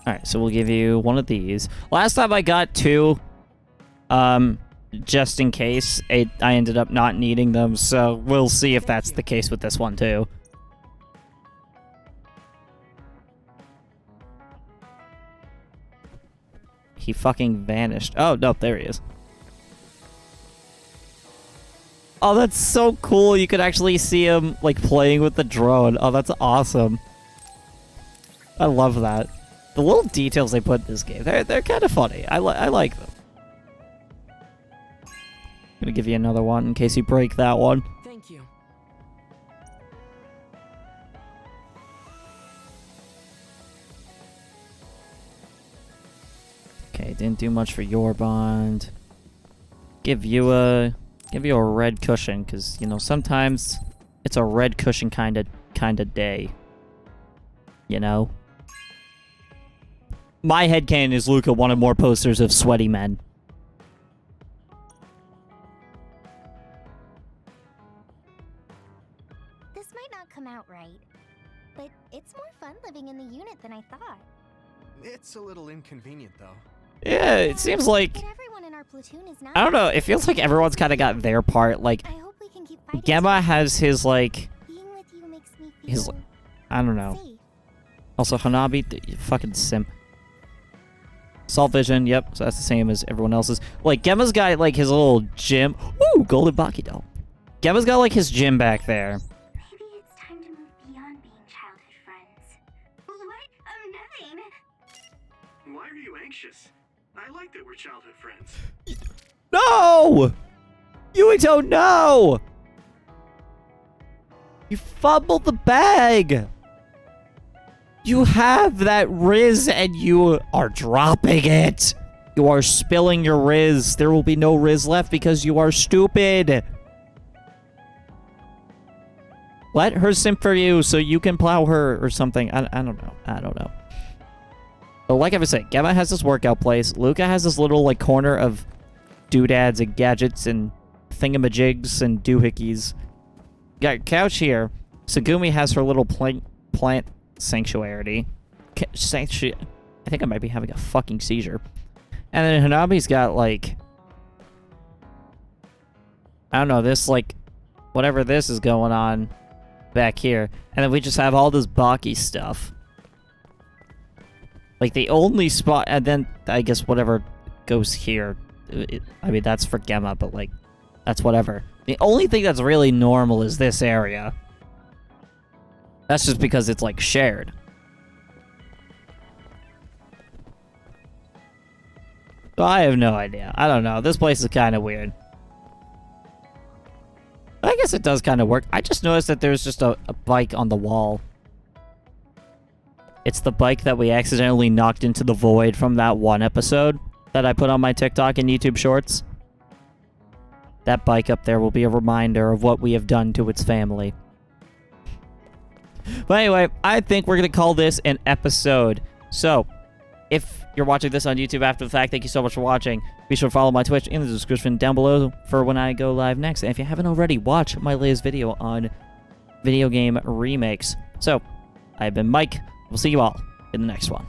Alright, so we'll give you one of these. Last time I got 2, just in case. I ended up not needing them, so we'll see if that's the case with this one too. He fucking vanished. Oh, no, there he is. Oh, that's so cool. You could actually see him, like, playing with the drone. Oh, that's awesome. I love that. The little details they put in this game, they're kind of funny. I like them. I'm gonna give you another one in case you break that one. Thank you. Okay, didn't do much for your bond. Give you a red cushion, because you know sometimes it's a red cushion kind of day. You know. My headcanon is Luca wanted more posters of sweaty men. This might not come out right, but it's more fun living in the unit than I thought. It's a little inconvenient, though. Yeah, it seems like... But everyone in our platoon is not. I don't know, it feels like everyone's kind of got their part. Like, I hope we can keep fighting. Gemma has his, like... Being with you makes me feel His... I don't know. safe. Also, Hanabi, you fucking simp. Salt Vision, yep, so that's the same as everyone else's. Like, Gemma's got, like, his little gym. Ooh, Golden Baki doll. Gemma's got, like, his gym back there. Maybe it's time to move beyond being childhood friends. What? Nothing. Why are you anxious? I like that we're childhood friends. No! Yuito, no! You fumbled the bag! You have that Riz and you are dropping it! You are spilling your Riz. There will be no Riz left because you are stupid. Let her simp for you so you can plow her or something. I don't know. I don't know. But like I was saying, Gemma has this workout place. Luca has this little like corner of doodads and gadgets and thingamajigs and doohickeys. Got a couch here. Sagumi has her little plant sanctuary. I think I might be having a fucking seizure. And then Hanabi's got like... I don't know, this like... Whatever this is going on back here. And then we just have all this Baki stuff. Like the only spot... And then I guess whatever goes here. I mean, that's for Gemma, but like... That's whatever. The only thing that's really normal is this area. That's just because it's, like, shared. So I have no idea. I don't know. This place is kind of weird. I guess it does kind of work. I just noticed that there's just a bike on the wall. It's the bike that we accidentally knocked into the void from that one episode that I put on my TikTok and YouTube Shorts. That bike up there will be a reminder of what we have done to its family. But anyway, I think we're going to call this an episode. So, If you're watching this on YouTube after the fact, thank you so much for watching. Be sure to follow my Twitch in the description down below for when I go live next. And if you haven't already, watch my latest video on video game remakes. So, I've been Mike. We'll see you all in the next one.